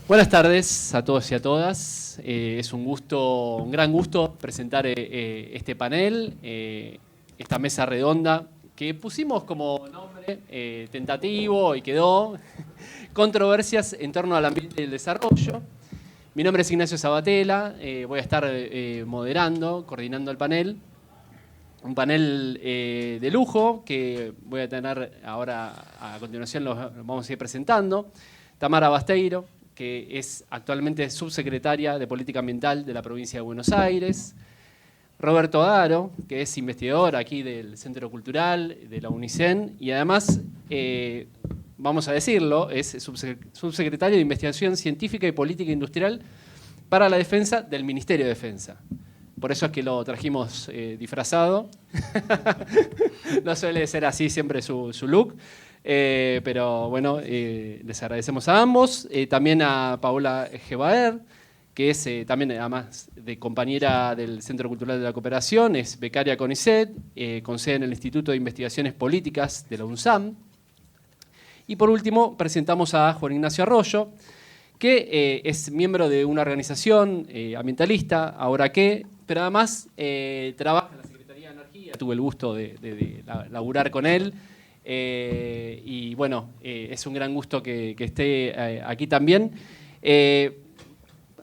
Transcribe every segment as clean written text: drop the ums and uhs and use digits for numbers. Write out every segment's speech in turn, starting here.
Buenas tardes a todos y a todas. Es un gran gusto presentar este panel, esta mesa redonda que pusimos como nombre tentativo y quedó controversias en torno al ambiente y el desarrollo. Mi nombre es Ignacio Sabatella, voy a estar moderando, coordinando el panel. Un panel de lujo que voy a tener ahora, a continuación los vamos a ir presentando. Tamara Basteiro, que es actualmente subsecretaria de Política Ambiental de la provincia de Buenos Aires. Roberto Adaro, que es investigador aquí del Centro Cultural de la UNICEN y además, vamos a decirlo, es subsecretario de Investigación Científica y Política Industrial para la Defensa del Ministerio de Defensa. Por eso es que lo trajimos disfrazado. No suele ser así siempre su look. Pero bueno, les agradecemos a ambos. También a Paola Gebaer, que es también, además de compañera del Centro Cultural de la Cooperación, es becaria CONICET, con sede en el Instituto de Investigaciones Políticas de la UNSAM. Y por último, presentamos a Juan Ignacio Arroyo, que es miembro de una organización ambientalista, Ahora Qué, pero además trabaja en la Secretaría de Energía. Tuve el gusto de laburar con él. Y bueno, es un gran gusto que esté aquí también.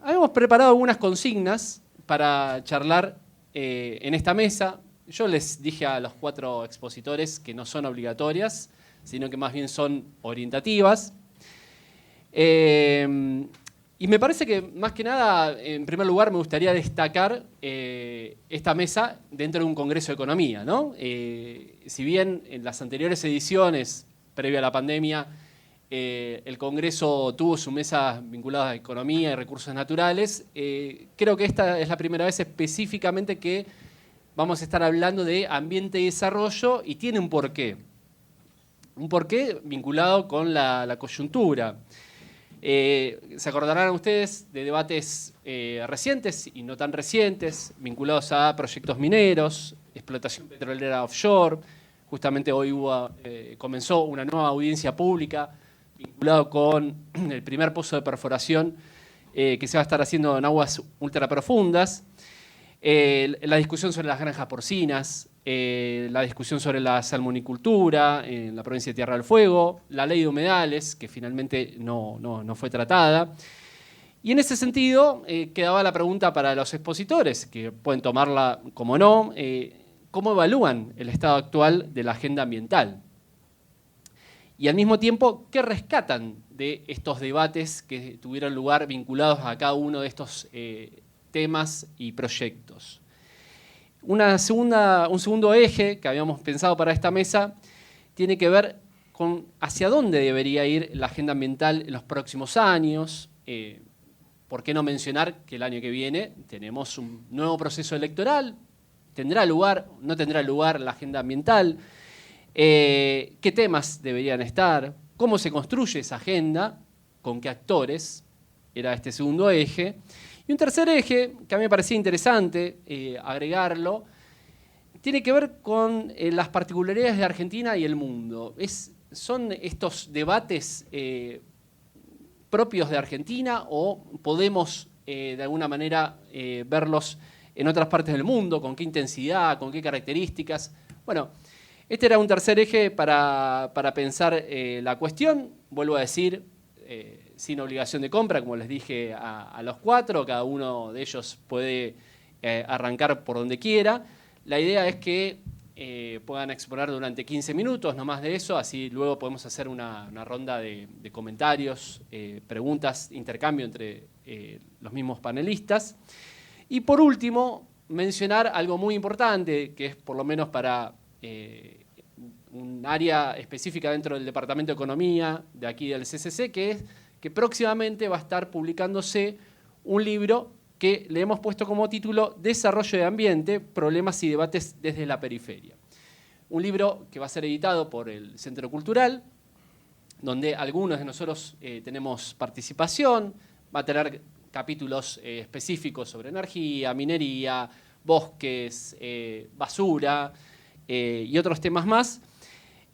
Habíamos preparado algunas consignas para charlar en esta mesa. Yo les dije a los 4 expositores que no son obligatorias, sino que más bien son orientativas. Y me parece que, más que nada, en primer lugar, me gustaría destacar esta mesa dentro de un Congreso de Economía, ¿no? Si bien en las anteriores ediciones, previa a la pandemia, el Congreso tuvo su mesa vinculada a Economía y Recursos Naturales, creo que esta es la primera vez específicamente que vamos a estar hablando de ambiente y desarrollo, y tiene un porqué. Un porqué vinculado con la coyuntura. Se acordarán ustedes de debates recientes y no tan recientes, vinculados a proyectos mineros, explotación petrolera offshore. Justamente hoy comenzó una nueva audiencia pública vinculado con el primer pozo de perforación que se va a estar haciendo en aguas ultraprofundas. La discusión sobre las granjas porcinas, la discusión sobre la salmonicultura en la provincia de Tierra del Fuego, la ley de humedales, que finalmente no fue tratada. Y en ese sentido, quedaba la pregunta para los expositores, que pueden tomarla como no, ¿cómo evalúan el estado actual de la agenda ambiental? Y al mismo tiempo, ¿qué rescatan de estos debates que tuvieron lugar vinculados a cada uno de estos temas y proyectos? Un segundo eje que habíamos pensado para esta mesa tiene que ver con hacia dónde debería ir la agenda ambiental en los próximos años. ¿Por qué no mencionar que el año que viene tenemos un nuevo proceso electoral? ¿Tendrá lugar, no tendrá lugar la agenda ambiental? ¿Qué temas deberían estar? ¿Cómo se construye esa agenda? ¿Con qué actores? Era este segundo eje. Y un tercer eje, que a mí me parecía interesante agregarlo, tiene que ver con las particularidades de Argentina y el mundo. ¿Son estos debates propios de Argentina o podemos de alguna manera verlos en otras partes del mundo? ¿Con qué intensidad? ¿Con qué características? Bueno, este era un tercer eje para pensar la cuestión. Vuelvo a decir, sin obligación de compra, como les dije a los 4, cada uno de ellos puede arrancar por donde quiera. La idea es que puedan exponer durante 15 minutos, no más de eso, así luego podemos hacer una ronda de comentarios, preguntas, intercambio entre los mismos panelistas. Y por último, mencionar algo muy importante, que es por lo menos para un área específica dentro del Departamento de Economía de aquí del CCC, que es que próximamente va a estar publicándose un libro que le hemos puesto como título Desarrollo de Ambiente, Problemas y Debates desde la Periferia. Un libro que va a ser editado por el Centro Cultural, donde algunos de nosotros tenemos participación, va a tener capítulos específicos sobre energía, minería, bosques, basura y otros temas más.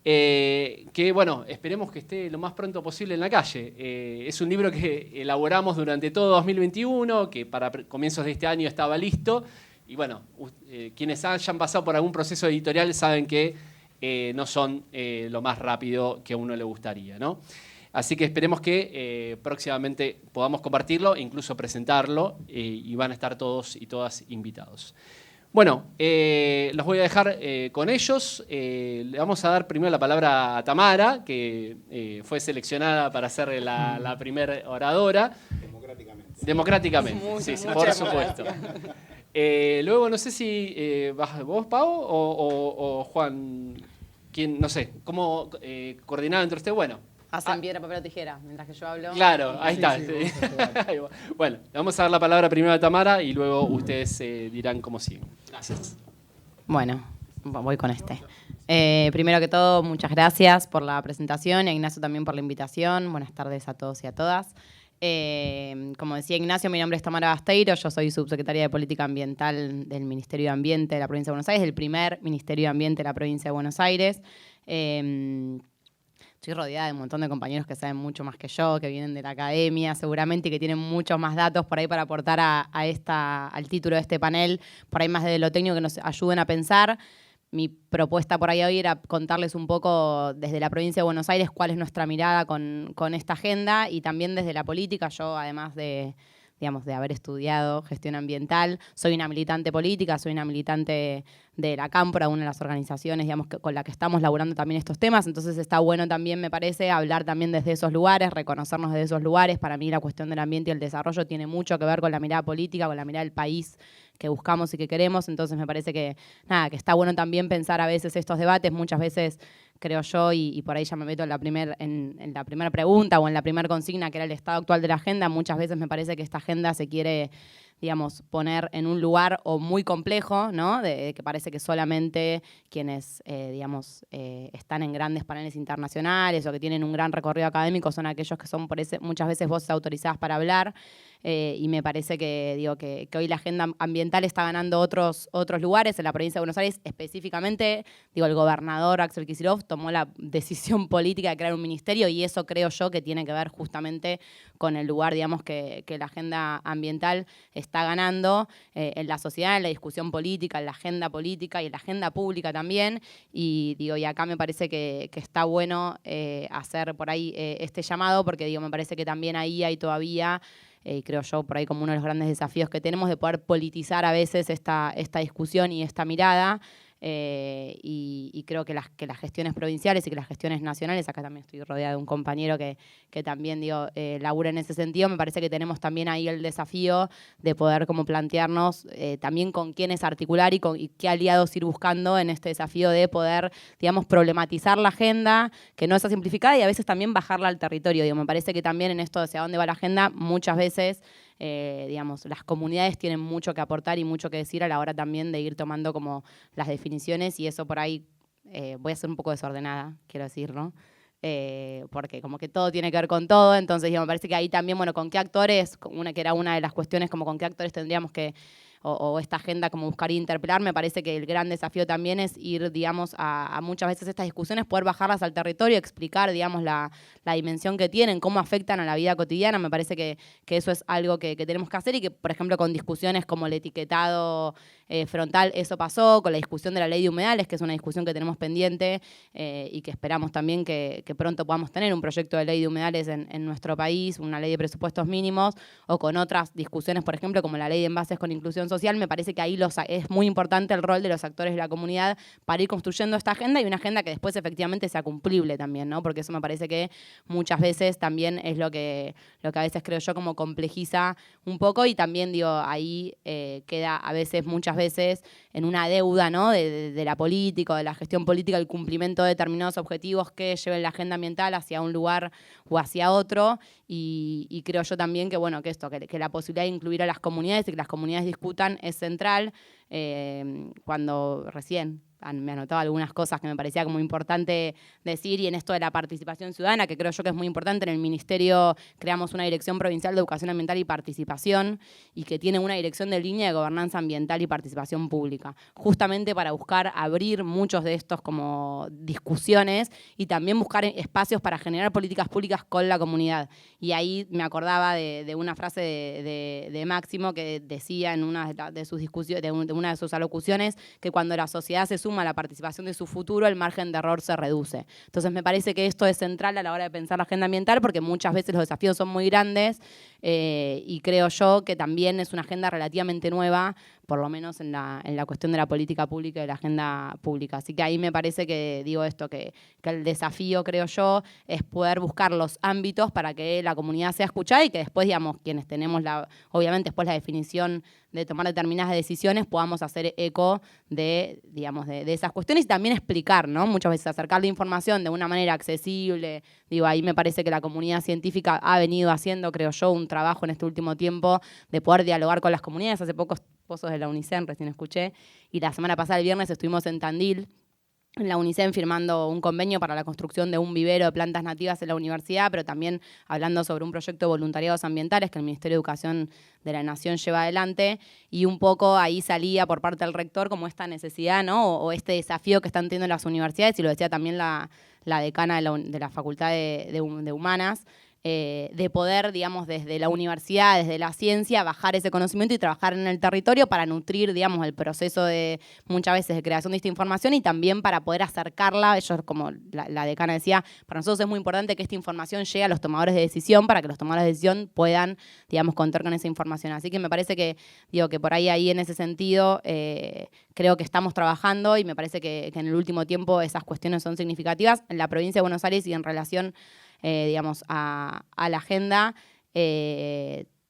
que bueno, esperemos que esté lo más pronto posible en la calle. Es un libro que elaboramos durante todo 2021, que para comienzos de este año estaba listo, y bueno, quienes hayan pasado por algún proceso editorial saben que no son lo más rápido que a uno le gustaría, ¿no? Así que esperemos que próximamente podamos compartirlo e incluso presentarlo, y van a estar todos y todas invitados. Bueno, los voy a dejar con ellos. Le vamos a dar primero la palabra a Tamara, que fue seleccionada para ser la primera oradora. Democráticamente, sí, por supuesto. Luego, no sé si vas vos, Pau, o Juan, quién, no sé, cómo coordinado entre ustedes. Bueno. Hacen piedra, papel o tijera, mientras que yo hablo. Claro, ahí está. Sí. Bueno, le vamos a dar la palabra primero a Tamara y luego ustedes dirán cómo siguen. Gracias. Bueno, voy con este. Primero que todo, muchas gracias por la presentación y a Ignacio también por la invitación. Buenas tardes a todos y a todas. Como decía Ignacio, mi nombre es Tamara Basteiro, yo soy subsecretaria de Política Ambiental del Ministerio de Ambiente de la Provincia de Buenos Aires, del primer Ministerio de Ambiente de la Provincia de Buenos Aires. Estoy rodeada de un montón de compañeros que saben mucho más que yo, que vienen de la academia seguramente y que tienen muchos más datos por ahí para aportar al título de este panel, por ahí más de lo técnico que nos ayuden a pensar. Mi propuesta por ahí hoy era contarles un poco desde la provincia de Buenos Aires cuál es nuestra mirada con esta agenda y también desde la política. Yo, además de haber estudiado gestión ambiental, soy una militante política, soy una militante de la Cámpora, una de las organizaciones con la que estamos laburando también estos temas, entonces está bueno también, me parece, hablar también desde esos lugares, reconocernos desde esos lugares. Para mí la cuestión del ambiente y el desarrollo tiene mucho que ver con la mirada política, con la mirada del país que buscamos y que queremos, entonces me parece que está bueno también pensar a veces estos debates, muchas veces creo yo, y por ahí ya me meto en la primera pregunta o en la primera consigna, que era el estado actual de la agenda. Muchas veces me parece que esta agenda se quiere, poner en un lugar o muy complejo, ¿no? Que parece que solamente quienes, están en grandes paneles internacionales o que tienen un gran recorrido académico son aquellos que son muchas veces voces autorizadas para hablar. Y me parece que hoy la agenda ambiental está ganando otros lugares. En la provincia de Buenos Aires específicamente, el gobernador Axel Kicillof tomó la decisión política de crear un ministerio y eso creo yo que tiene que ver justamente con el lugar, que la agenda ambiental está ganando en la sociedad, en la discusión política, en la agenda política y en la agenda pública también. Y acá me parece que está bueno hacer por ahí este llamado porque me parece que también ahí hay todavía... creo yo, por ahí como uno de los grandes desafíos que tenemos de poder politizar a veces esta discusión y esta mirada. Y creo que las gestiones provinciales y que las gestiones nacionales, acá también estoy rodeada de un compañero que también labura en ese sentido, me parece que tenemos también ahí el desafío de poder como plantearnos también con quiénes articular y qué aliados ir buscando en este desafío de poder, problematizar la agenda, que no está simplificada y a veces también bajarla al territorio. Me parece que también en esto de hacia dónde va la agenda, muchas veces las comunidades tienen mucho que aportar y mucho que decir a la hora también de ir tomando como las definiciones y eso por ahí voy a ser un poco desordenada, quiero decir, ¿no? Porque como que todo tiene que ver con todo, entonces me parece que ahí también, con qué actores, que era una de las cuestiones, como con qué actores tendríamos que, o esta agenda como buscar interpelar, me parece que el gran desafío también es ir, a muchas veces estas discusiones, poder bajarlas al territorio, explicar, la dimensión que tienen, cómo afectan a la vida cotidiana. Me parece que eso es algo que tenemos que hacer y que, por ejemplo, con discusiones como el etiquetado frontal, eso pasó, con la discusión de la ley de humedales, que es una discusión que tenemos pendiente y que esperamos también que pronto podamos tener un proyecto de ley de humedales en nuestro país, una ley de presupuestos mínimos, o con otras discusiones, por ejemplo, como la ley de envases con inclusión social. Me parece que ahí es muy importante el rol de los actores de la comunidad para ir construyendo esta agenda y una agenda que después efectivamente sea cumplible también, ¿no? Porque eso me parece que muchas veces también es lo que a veces creo yo como complejiza un poco y también ahí queda a veces, muchas veces, en una deuda, ¿no? de la política o de la gestión política, el cumplimiento de determinados objetivos que lleven la agenda ambiental hacia un lugar o hacia otro y creo yo también que, que la posibilidad de incluir a las comunidades y que las comunidades discutan es central. Cuando recién me anotaba algunas cosas que me parecía como importante decir, y en esto de la participación ciudadana, que creo yo que es muy importante. En el Ministerio creamos una Dirección Provincial de Educación Ambiental y Participación, y que tiene una dirección de línea de gobernanza ambiental y participación pública, justamente para buscar abrir muchos de estos como discusiones y también buscar espacios para generar políticas públicas con la comunidad. Y ahí me acordaba de una frase de Máximo, que decía en una de sus discusiones, de una de sus alocuciones, que cuando la sociedad se suma a la participación de su futuro, el margen de error se reduce. Entonces me parece que esto es central a la hora de pensar la agenda ambiental, porque muchas veces los desafíos son muy grandes, y creo yo que también es una agenda relativamente nueva, por lo menos en la cuestión de la política pública y de la agenda pública. Así que ahí me parece que digo esto, que el desafío, creo yo, es poder buscar los ámbitos para que la comunidad sea escuchada, y que después, digamos, quienes tenemos obviamente después la definición de tomar determinadas decisiones, podamos hacer eco de esas cuestiones, y también explicar, ¿no? Muchas veces acercar la información de una manera accesible. Digo, ahí me parece que la comunidad científica ha venido haciendo, creo yo, un trabajo en este último tiempo de poder dialogar con las comunidades. Hace pocos pozos de la UNICEN, recién escuché, y la semana pasada, el viernes, estuvimos en Tandil, en la UNICEN, firmando un convenio para la construcción de un vivero de plantas nativas en la universidad, pero también hablando sobre un proyecto de voluntariados ambientales que el Ministerio de Educación de la Nación lleva adelante, y un poco ahí salía por parte del rector como esta necesidad, ¿no? o este desafío que están teniendo las universidades, y lo decía también la decana de la Facultad de Humanas, de poder, digamos, desde la universidad, desde la ciencia, bajar ese conocimiento y trabajar en el territorio para nutrir, digamos, el proceso de muchas veces de creación de esta información, y también para poder acercarla. Ellos, como la decana decía, para nosotros es muy importante que esta información llegue a los tomadores de decisión, para que los tomadores de decisión puedan, digamos, contar con esa información. Así que me parece que, que por ahí en ese sentido, creo que estamos trabajando, y me parece que en el último tiempo esas cuestiones son significativas. En la provincia de Buenos Aires, y en relación digamos, a la agenda,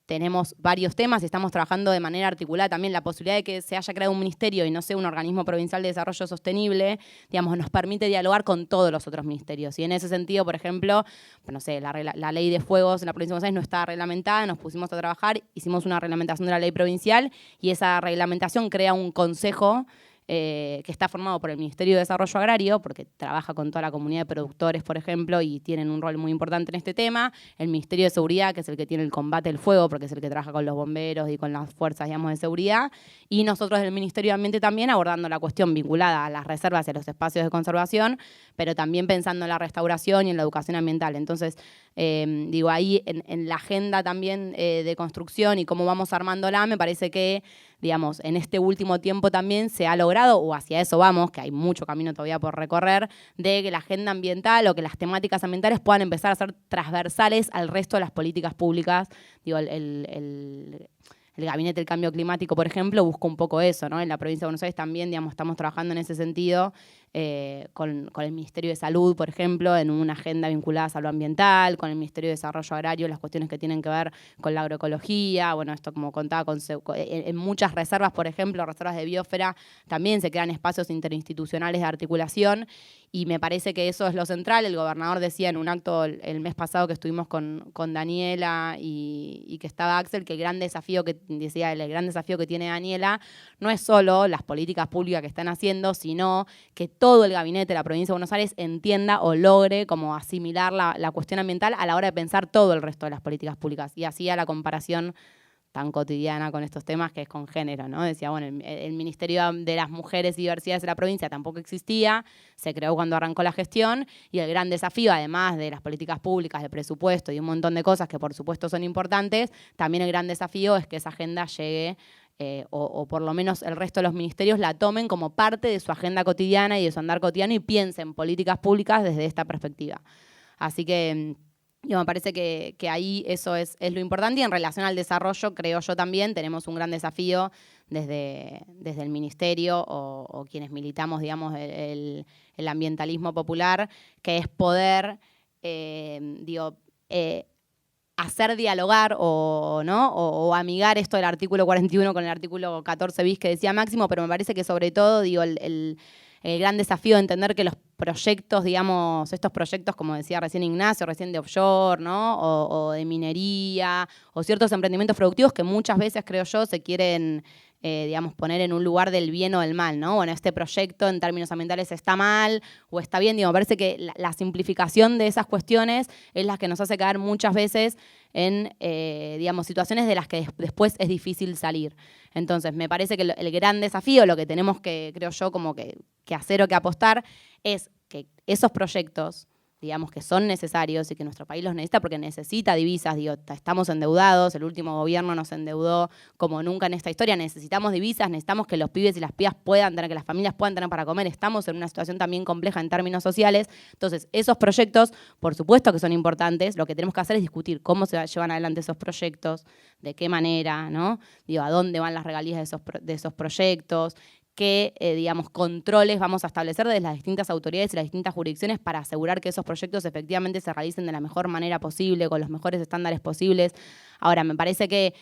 tenemos varios temas y estamos trabajando de manera articulada. También la posibilidad de que se haya creado un ministerio y no sea un organismo provincial de desarrollo sostenible, digamos, nos permite dialogar con todos los otros ministerios. Y en ese sentido, por ejemplo, no sé, la ley de fuegos en la provincia de Buenos Aires no está reglamentada, nos pusimos a trabajar, hicimos una reglamentación de la ley provincial, y esa reglamentación crea un consejo que está formado por el Ministerio de Desarrollo Agrario, porque trabaja con toda la comunidad de productores, por ejemplo, y tienen un rol muy importante en este tema. El Ministerio de Seguridad, que es el que tiene el combate del fuego, porque es el que trabaja con los bomberos y con las fuerzas, digamos, de seguridad. Y nosotros del Ministerio de Ambiente también, abordando la cuestión vinculada a las reservas y a los espacios de conservación, pero también pensando en la restauración y en la educación ambiental. Entonces, digo, ahí en la agenda también de construcción y cómo vamos armándola, me parece que, digamos, en este último tiempo también se ha logrado, o hacia eso vamos, que hay mucho camino todavía por recorrer, de que la agenda ambiental o que las temáticas ambientales puedan empezar a ser transversales al resto de las políticas públicas. Digo, el Gabinete del Cambio Climático, por ejemplo, busca un poco eso, ¿no? En la provincia de Buenos Aires también, digamos, estamos trabajando en ese sentido, con el Ministerio de Salud, por ejemplo, en una agenda vinculada a salud ambiental, con el Ministerio de Desarrollo Agrario, las cuestiones que tienen que ver con la agroecología. Bueno, esto como contaba, en muchas reservas, por ejemplo, reservas de biosfera, también se crean espacios interinstitucionales de articulación, y me parece que eso es lo central. El gobernador decía en un acto el mes pasado que estuvimos con Daniela y que estaba Axel, que el gran desafío que tiene Daniela no es solo las políticas públicas que están haciendo, sino que todo el gabinete de la provincia de Buenos Aires entienda o logre como asimilar la cuestión ambiental a la hora de pensar todo el resto de las políticas públicas. Y hacía la comparación tan cotidiana con estos temas, que es con género, ¿no? Decía, bueno, el Ministerio de las Mujeres y Diversidades de la provincia tampoco existía, se creó cuando arrancó la gestión, y el gran desafío, además de las políticas públicas, de presupuesto y un montón de cosas que por supuesto son importantes, también el gran desafío es que esa agenda llegue, o por lo menos el resto de los ministerios la tomen como parte de su agenda cotidiana y de su andar cotidiano, y piensen políticas públicas desde esta perspectiva. Así que me parece que ahí eso es lo importante. Y en relación al desarrollo, creo yo también, tenemos un gran desafío desde el ministerio o quienes militamos, digamos, el ambientalismo popular, que es poder, hacer dialogar o amigar esto del artículo 41 con el artículo 14 bis que decía Máximo, pero me parece que sobre todo, el gran desafío de entender que los proyectos, digamos, estos proyectos, como decía recién Ignacio, recién de offshore, ¿no? O de minería, o ciertos emprendimientos productivos que muchas veces, creo yo, se quieren digamos, poner en un lugar del bien o del mal, ¿no? Bueno, este proyecto en términos ambientales está mal o está bien. Digo, me parece que la simplificación de esas cuestiones es la que nos hace caer muchas veces en, digamos, situaciones de las que después es difícil salir. Entonces, me parece que el gran desafío, lo que tenemos que, creo yo, como que hacer o que apostar, es que esos proyectos, digamos, que son necesarios y que nuestro país los necesita porque necesita divisas, digo, estamos endeudados, el último gobierno nos endeudó como nunca en esta historia, necesitamos divisas, necesitamos que los pibes y las pibas puedan tener, que las familias puedan tener para comer, estamos en una situación también compleja en términos sociales, entonces esos proyectos, por supuesto que son importantes, lo que tenemos que hacer es discutir cómo se llevan adelante esos proyectos, de qué manera, ¿no? Digo, a dónde van las regalías de esos proyectos, qué, digamos, controles vamos a establecer desde las distintas autoridades y las distintas jurisdicciones para asegurar que esos proyectos efectivamente se realicen de la mejor manera posible, con los mejores estándares posibles. Ahora, me parece que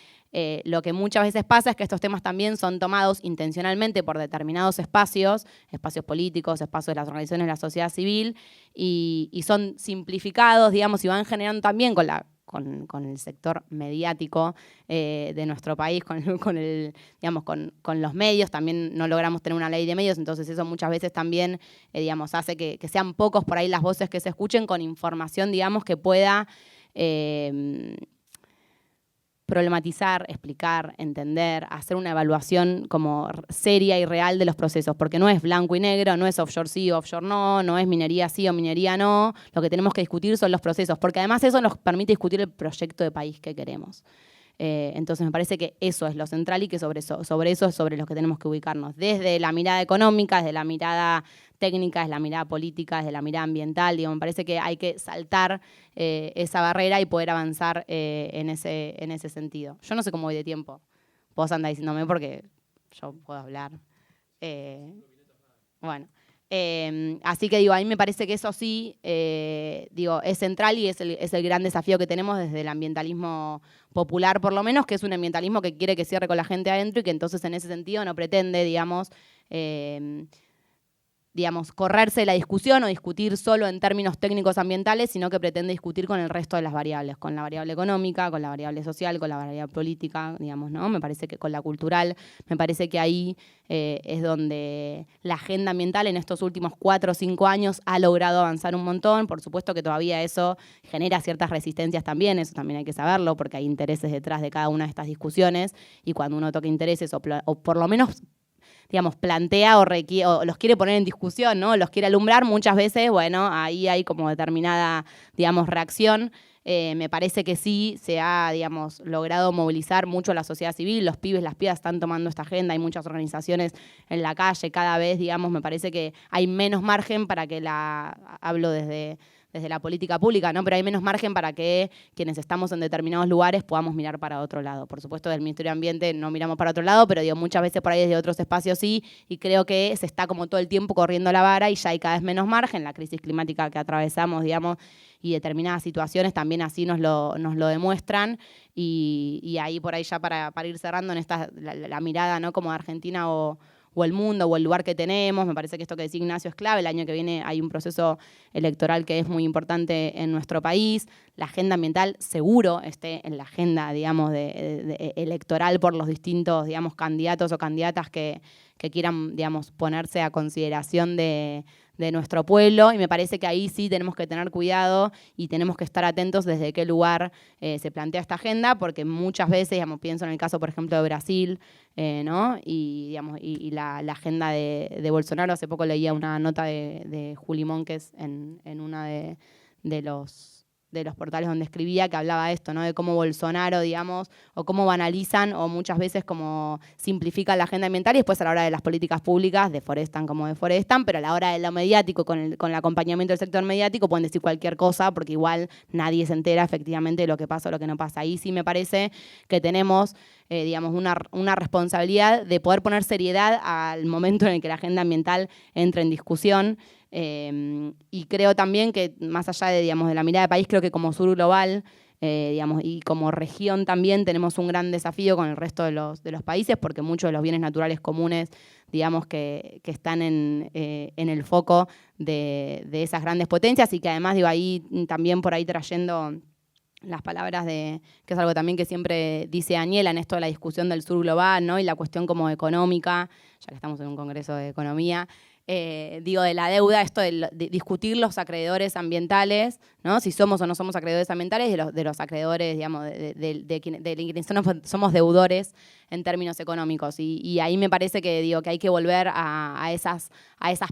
lo que muchas veces pasa es que estos temas también son tomados intencionalmente por determinados espacios políticos, espacios de las organizaciones de la sociedad civil, y son simplificados, digamos, y van generando también con el sector mediático de nuestro país, con los medios, también no logramos tener una ley de medios, entonces eso muchas veces también, digamos, hace que sean pocos por ahí las voces que se escuchen con información, digamos, que pueda problematizar, explicar, entender, hacer una evaluación como seria y real de los procesos, porque no es blanco y negro, no es offshore sí o offshore no, no es minería sí o minería no, lo que tenemos que discutir son los procesos, porque además eso nos permite discutir el proyecto de país que queremos. Entonces me parece que eso es lo central y que sobre eso es sobre lo que tenemos que ubicarnos, desde la mirada económica, desde la mirada técnica, desde la mirada política, desde la mirada ambiental. Digo, me parece que hay que saltar esa barrera y poder avanzar en ese sentido. Yo no sé cómo voy de tiempo. Vos andás diciéndome porque yo puedo hablar. Bueno. Así que digo, a mí me parece que eso sí, digo, es central y es el gran desafío que tenemos desde el ambientalismo popular, por lo menos, que es un ambientalismo que quiere que cierre con la gente adentro y que entonces en ese sentido no pretende, digamos, correrse la discusión o discutir solo en términos técnicos ambientales, sino que pretende discutir con el resto de las variables, con la variable económica, con la variable social, con la variable política, digamos, ¿no? Me parece que con la cultural, me parece que ahí es donde la agenda ambiental en estos últimos 4 o 5 años ha logrado avanzar un montón. Por supuesto que todavía eso genera ciertas resistencias también, eso también hay que saberlo, porque hay intereses detrás de cada una de estas discusiones, y cuando uno toca intereses, o por lo menos digamos, plantea o los quiere poner en discusión, ¿no? Los quiere alumbrar, muchas veces, bueno, ahí hay como determinada, digamos, reacción. Me parece que sí se ha, digamos, logrado movilizar mucho a la sociedad civil, los pibes, las pibas están tomando esta agenda, hay muchas organizaciones en la calle, cada vez, digamos, me parece que hay menos margen para que hablo desde la política pública, ¿no? Pero hay menos margen para que quienes estamos en determinados lugares podamos mirar para otro lado. Por supuesto, del Ministerio de Ambiente no miramos para otro lado, pero digo, muchas veces por ahí desde otros espacios sí, y creo que se está como todo el tiempo corriendo la vara y ya hay cada vez menos margen. La crisis climática que atravesamos, digamos, y determinadas situaciones también así nos lo demuestran, y ahí por ahí ya para ir cerrando en la mirada, ¿no? Como de Argentina o el mundo o el lugar que tenemos. Me parece que esto que decía Ignacio es clave. El año que viene hay un proceso electoral que es muy importante en nuestro país. La agenda ambiental seguro esté en la agenda, digamos, electoral por los distintos, digamos, candidatos o candidatas que quieran, digamos, ponerse a consideración de nuestro pueblo, y me parece que ahí sí tenemos que tener cuidado y tenemos que estar atentos desde qué lugar se plantea esta agenda, porque muchas veces, digamos, pienso en el caso, por ejemplo, de Brasil, ¿no? Y, digamos, y la agenda de Bolsonaro. Hace poco leía una nota de Juli Monques en una de los portales donde escribía, que hablaba de esto, ¿no? De cómo Bolsonaro, digamos, o cómo banalizan o muchas veces como simplifican la agenda ambiental, y después a la hora de las políticas públicas deforestan como deforestan, pero a la hora de lo mediático, con el acompañamiento del sector mediático, pueden decir cualquier cosa porque igual nadie se entera efectivamente de lo que pasa o lo que no pasa. Ahí sí me parece que tenemos digamos, una responsabilidad de poder poner seriedad al momento en el que la agenda ambiental entra en discusión. Y creo también que más allá de, digamos, de la mirada de país, creo que como sur global, digamos, y como región también tenemos un gran desafío con el resto de los países, porque muchos de los bienes naturales comunes, digamos, que están en el foco de esas grandes potencias, y que además, digo, ahí también por ahí trayendo las palabras que es algo también que siempre dice Aniela en esto de la discusión del sur global, ¿no? Y la cuestión como económica, ya que estamos en un congreso de economía, de la deuda, esto de discutir los acreedores ambientales, ¿no? Si somos o no somos acreedores ambientales, de los acreedores, digamos, de quienes somos deudores en términos económicos. Y ahí me parece que hay que volver a esas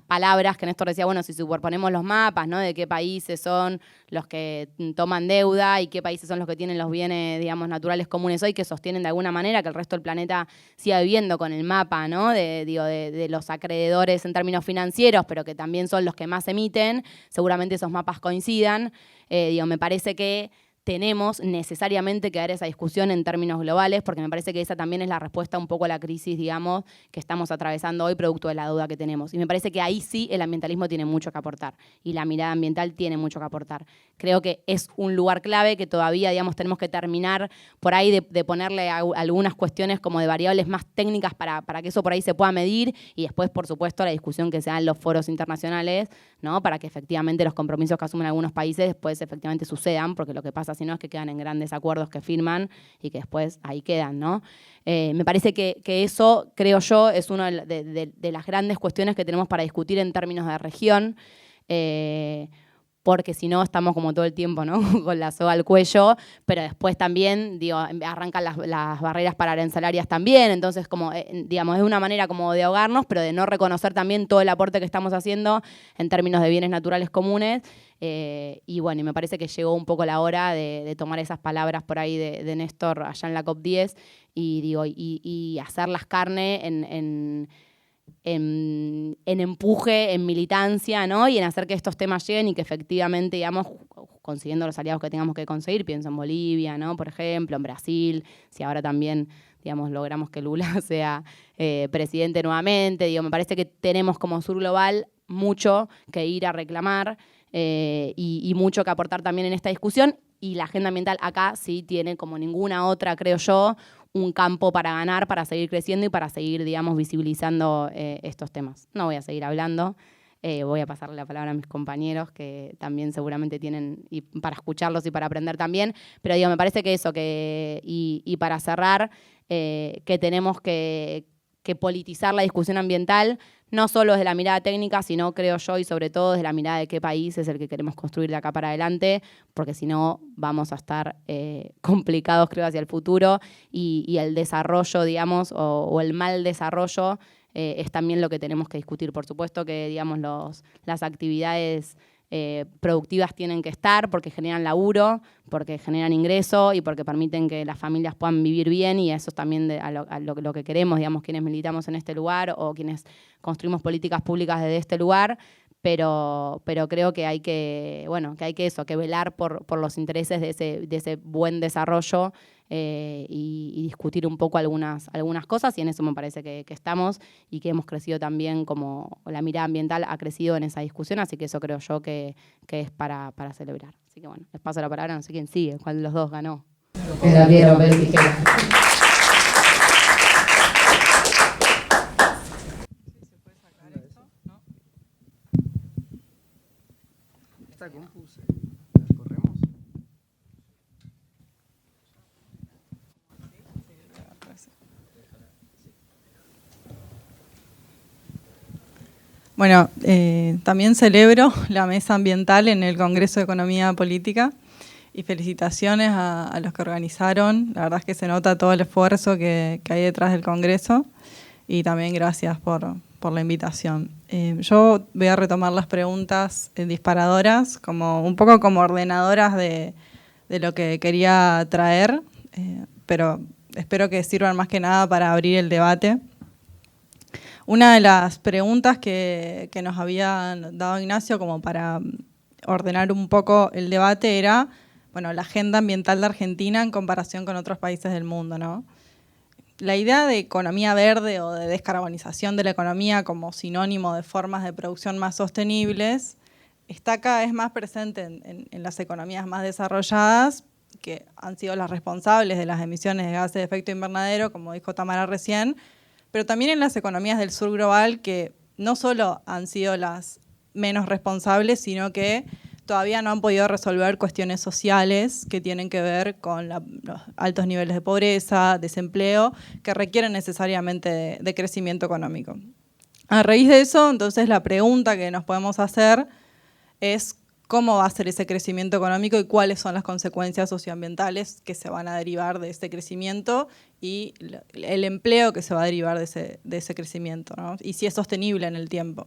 palabras que Néstor decía, bueno, si superponemos los mapas, ¿no? De qué países son los que toman deuda y qué países son los que tienen los bienes, digamos, naturales comunes hoy, que sostienen de alguna manera que el resto del planeta siga viviendo con el mapa, ¿no? De los acreedores en términos financieros, pero que también son los que más emiten, seguramente esos mapas coincidan. Me parece que tenemos necesariamente que dar esa discusión en términos globales, porque me parece que esa también es la respuesta un poco a la crisis, digamos, que estamos atravesando hoy producto de la deuda que tenemos. Y me parece que ahí sí el ambientalismo tiene mucho que aportar y la mirada ambiental tiene mucho que aportar. Creo que es un lugar clave que todavía, digamos, tenemos que terminar por ahí de ponerle algunas cuestiones como de variables más técnicas para que eso por ahí se pueda medir y después, por supuesto, la discusión que se da en los foros internacionales, ¿no? Para que efectivamente los compromisos que asumen algunos países después efectivamente sucedan, porque lo que pasa si no es que quedan en grandes acuerdos que firman y que después ahí quedan, ¿no? Me parece que eso, creo yo, es una de las grandes cuestiones que tenemos para discutir en términos de región, porque si no estamos como todo el tiempo, ¿no? Con la soga al cuello, pero después también, arrancan las barreras para arancelarias también, entonces como, digamos, es una manera como de ahogarnos, pero de no reconocer también todo el aporte que estamos haciendo en términos de bienes naturales comunes, y bueno, y me parece que llegó un poco la hora de tomar esas palabras por ahí de Néstor allá en la COP10 y hacerlas carne en empuje, en militancia, ¿no? Y en hacer que estos temas lleguen y que efectivamente, digamos, consiguiendo los aliados que tengamos que conseguir, pienso en Bolivia, ¿no? Por ejemplo, en Brasil, si ahora también, digamos, logramos que Lula sea presidente nuevamente, me parece que tenemos como Sur Global mucho que ir a reclamar y mucho que aportar también en esta discusión, y la agenda ambiental acá sí tiene, como ninguna otra, creo yo, un campo para ganar, para seguir creciendo y para seguir, digamos, visibilizando estos temas. No voy a seguir hablando, voy a pasarle la palabra a mis compañeros que también seguramente tienen, y para escucharlos y para aprender también, pero me parece que eso, y para cerrar, que tenemos que politizar la discusión ambiental, no solo desde la mirada técnica, sino, creo yo, y sobre todo desde la mirada de qué país es el que queremos construir de acá para adelante, porque si no vamos a estar complicados, creo, hacia el futuro, y el desarrollo, digamos, o el mal desarrollo es también lo que tenemos que discutir. Por supuesto que, digamos, las actividades productivas tienen que estar porque generan laburo, porque generan ingreso y porque permiten que las familias puedan vivir bien, y eso es también a lo que queremos, digamos, quienes militamos en este lugar o quienes construimos políticas públicas desde este lugar, pero creo que hay que, que velar por los intereses de ese buen desarrollo y discutir un poco algunas cosas, y en eso me parece que estamos y que hemos crecido también, como la mirada ambiental ha crecido en esa discusión, así que eso creo yo que es para celebrar. Así que bueno, les paso la palabra, no sé quién sigue, cuál de los dos ganó. Era piedra, papel, tijera. Está confusa. ¿La corremos? Bueno, también celebro la mesa ambiental en el Congreso de Economía Política y felicitaciones a los que organizaron. La verdad es que se nota todo el esfuerzo que hay detrás del Congreso, y también gracias por la invitación. Yo voy a retomar las preguntas disparadoras, un poco como ordenadoras de lo que quería traer, pero espero que sirvan más que nada para abrir el debate. Una de las preguntas que nos había dado Ignacio como para ordenar un poco el debate era, bueno, la agenda ambiental de Argentina en comparación con otros países del mundo, ¿no? La idea de economía verde o de descarbonización de la economía como sinónimo de formas de producción más sostenibles está cada vez más presente en las economías más desarrolladas, que han sido las responsables de las emisiones de gases de efecto invernadero, como dijo Tamara recién, pero también en las economías del sur global, que no solo han sido las menos responsables, sino que todavía no han podido resolver cuestiones sociales que tienen que ver con los altos niveles de pobreza, desempleo, que requieren necesariamente de crecimiento económico. A raíz de eso, entonces, la pregunta que nos podemos hacer es cómo va a ser ese crecimiento económico y cuáles son las consecuencias socioambientales que se van a derivar de ese crecimiento y el empleo que se va a derivar de ese crecimiento, ¿no? Y si es sostenible en el tiempo.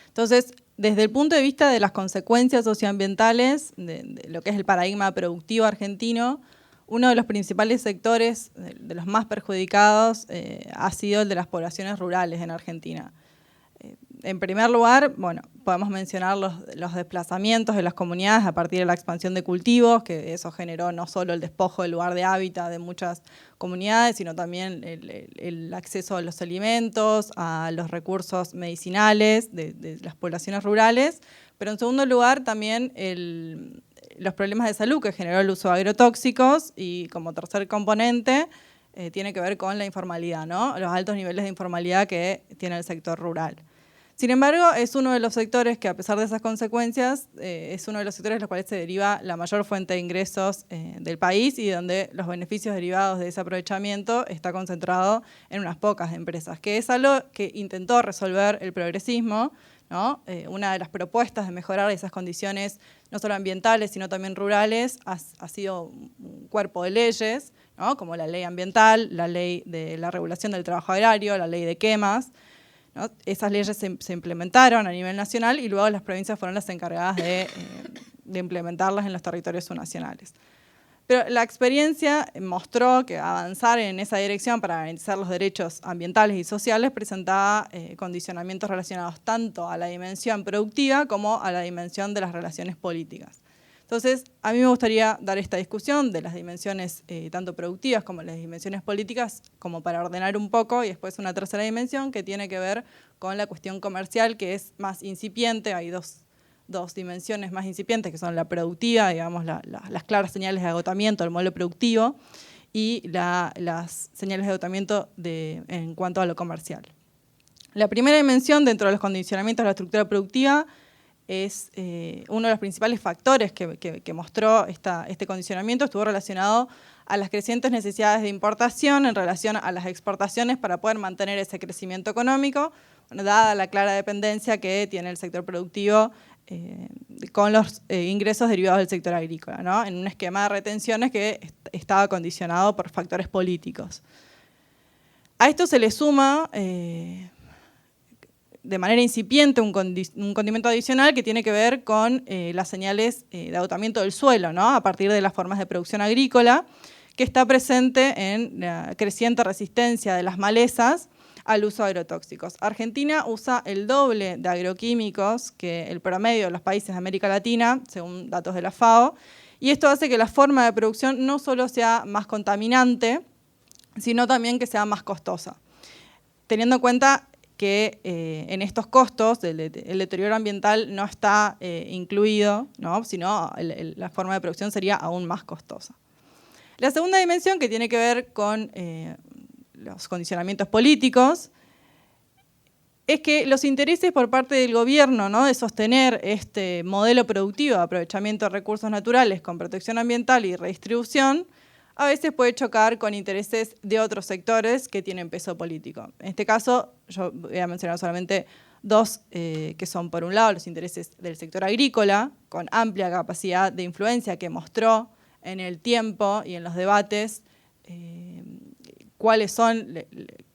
Entonces, desde el punto de vista de las consecuencias socioambientales, de lo que es el paradigma productivo argentino, uno de los principales sectores, de los más perjudicados, ha sido el de las poblaciones rurales en Argentina. En primer lugar, bueno, podemos mencionar los desplazamientos de las comunidades a partir de la expansión de cultivos, que eso generó no solo el despojo del lugar de hábitat de muchas comunidades, sino también el acceso a los alimentos, a los recursos medicinales de las poblaciones rurales, pero en segundo lugar también los problemas de salud que generó el uso de agrotóxicos y como tercer componente tiene que ver con la informalidad, ¿no? Los altos niveles de informalidad que tiene el sector rural. Sin embargo, es uno de los sectores que, a pesar de esas consecuencias, es uno de los sectores de los cuales se deriva la mayor fuente de ingresos del país y donde los beneficios derivados de ese aprovechamiento está concentrado en unas pocas empresas, que es algo que intentó resolver el progresismo, ¿no? Una de las propuestas de mejorar esas condiciones, no solo ambientales, sino también rurales, ha sido un cuerpo de leyes, ¿no? Como la ley ambiental, la ley de la regulación del trabajo agrario, la ley de quemas, ¿no? Esas leyes se implementaron a nivel nacional y luego las provincias fueron las encargadas de implementarlas en los territorios subnacionales. Pero la experiencia mostró que avanzar en esa dirección para garantizar los derechos ambientales y sociales presentaba condicionamientos relacionados tanto a la dimensión productiva como a la dimensión de las relaciones políticas. Entonces, a mí me gustaría dar esta discusión de las dimensiones tanto productivas como las dimensiones políticas, como para ordenar un poco, y después una tercera dimensión que tiene que ver con la cuestión comercial, que es más incipiente. Hay dos dimensiones más incipientes, que son la productiva, digamos, las claras señales de agotamiento del modelo productivo, y las señales de agotamiento en cuanto a lo comercial. La primera dimensión dentro de los condicionamientos de la estructura productiva es uno de los principales factores que mostró este condicionamiento, estuvo relacionado a las crecientes necesidades de importación en relación a las exportaciones para poder mantener ese crecimiento económico, bueno, dada la clara dependencia que tiene el sector productivo con los ingresos derivados del sector agrícola, ¿no? En un esquema de retenciones que estaba condicionado por factores políticos. A esto se le suma de manera incipiente un condimento adicional que tiene que ver con las señales de agotamiento del suelo, ¿no? A partir de las formas de producción agrícola, que está presente en la creciente resistencia de las malezas al uso de agrotóxicos. Argentina usa el doble de agroquímicos que el promedio de los países de América Latina, según datos de la FAO, y esto hace que la forma de producción no solo sea más contaminante, sino también que sea más costosa. Teniendo en cuenta que en estos costos el deterioro ambiental no está incluido, ¿no? Sino la forma de producción sería aún más costosa. La segunda dimensión, que tiene que ver con los condicionamientos políticos, es que los intereses por parte del gobierno, ¿no? De sostener este modelo productivo de aprovechamiento de recursos naturales con protección ambiental y redistribución, a veces puede chocar con intereses de otros sectores que tienen peso político. En este caso, yo voy a mencionar solamente dos, que son, por un lado, los intereses del sector agrícola, con amplia capacidad de influencia que mostró en el tiempo y en los debates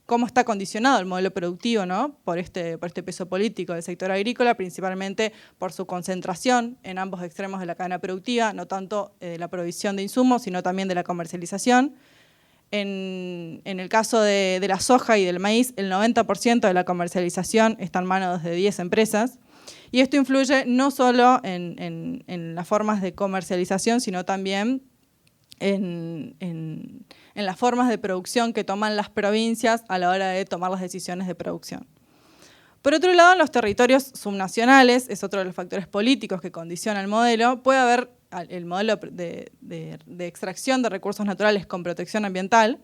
cómo está condicionado el modelo productivo, ¿no? por este peso político del sector agrícola, principalmente por su concentración en ambos extremos de la cadena productiva, no tanto de la provisión de insumos, sino también de la comercialización. En el caso de la soja y del maíz, el 90% de la comercialización está en manos de 10 empresas, y esto influye no solo en las formas de comercialización, sino también en las formas de producción que toman las provincias a la hora de tomar las decisiones de producción. Por otro lado, en los territorios subnacionales, es otro de los factores políticos que condiciona el modelo, puede haber el modelo de extracción de recursos naturales con protección ambiental,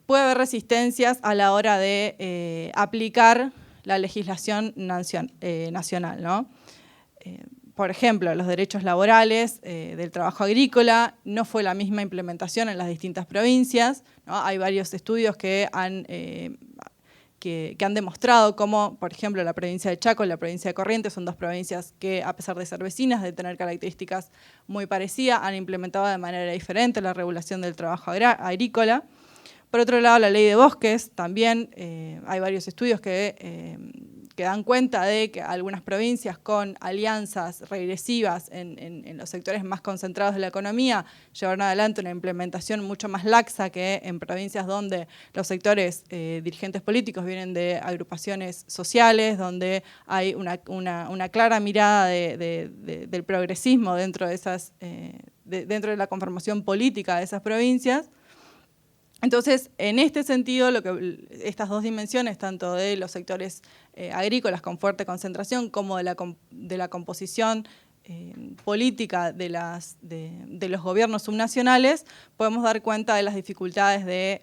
puede haber resistencias a la hora de aplicar la legislación nacional, ¿no? por ejemplo, los derechos laborales del trabajo agrícola, no fue la misma implementación en las distintas provincias, ¿no? Hay varios estudios que han demostrado cómo, por ejemplo, la provincia de Chaco y la provincia de Corrientes son dos provincias que, a pesar de ser vecinas, de tener características muy parecidas, han implementado de manera diferente la regulación del trabajo agrícola. Por otro lado, la ley de bosques, también hay varios estudios que dan cuenta de que algunas provincias con alianzas regresivas en los sectores más concentrados de la economía llevaron adelante una implementación mucho más laxa que en provincias donde los sectores dirigentes políticos vienen de agrupaciones sociales, donde hay una clara mirada del progresismo dentro de la conformación política de esas provincias. Entonces, en este sentido, estas dos dimensiones, tanto de los sectores agrícolas con fuerte concentración como de la composición política de los gobiernos subnacionales, podemos dar cuenta de las dificultades de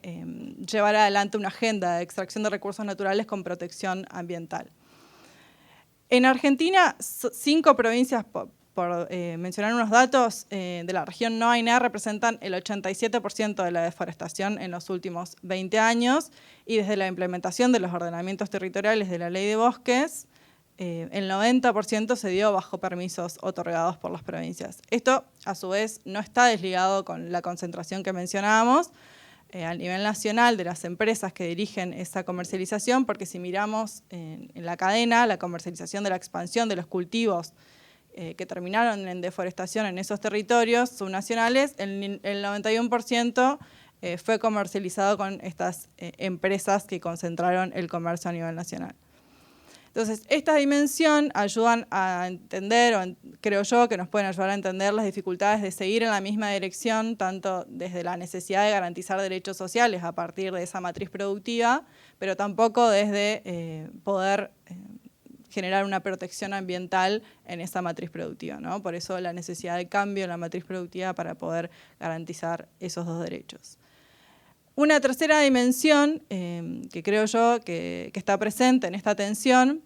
llevar adelante una agenda de extracción de recursos naturales con protección ambiental. En Argentina, 5 provincias, por mencionar unos datos, de la región no AINA representan el 87% de la deforestación en los últimos 20 años y desde la implementación de los ordenamientos territoriales de la Ley de Bosques, el 90% se dio bajo permisos otorgados por las provincias. Esto, a su vez, no está desligado con la concentración que mencionábamos a nivel nacional de las empresas que dirigen esa comercialización, porque si miramos en la cadena, la comercialización de la expansión de los cultivos que terminaron en deforestación en esos territorios subnacionales, el 91% fue comercializado con estas empresas que concentraron el comercio a nivel nacional. Entonces, esta dimensión ayudan a entender, o creo yo que nos pueden ayudar a entender las dificultades de seguir en la misma dirección, tanto desde la necesidad de garantizar derechos sociales a partir de esa matriz productiva, pero tampoco desde poder generar una protección ambiental en esa matriz productiva, ¿no? Por eso la necesidad de cambio en la matriz productiva para poder garantizar esos dos derechos. Una tercera dimensión que creo yo que está presente en esta tensión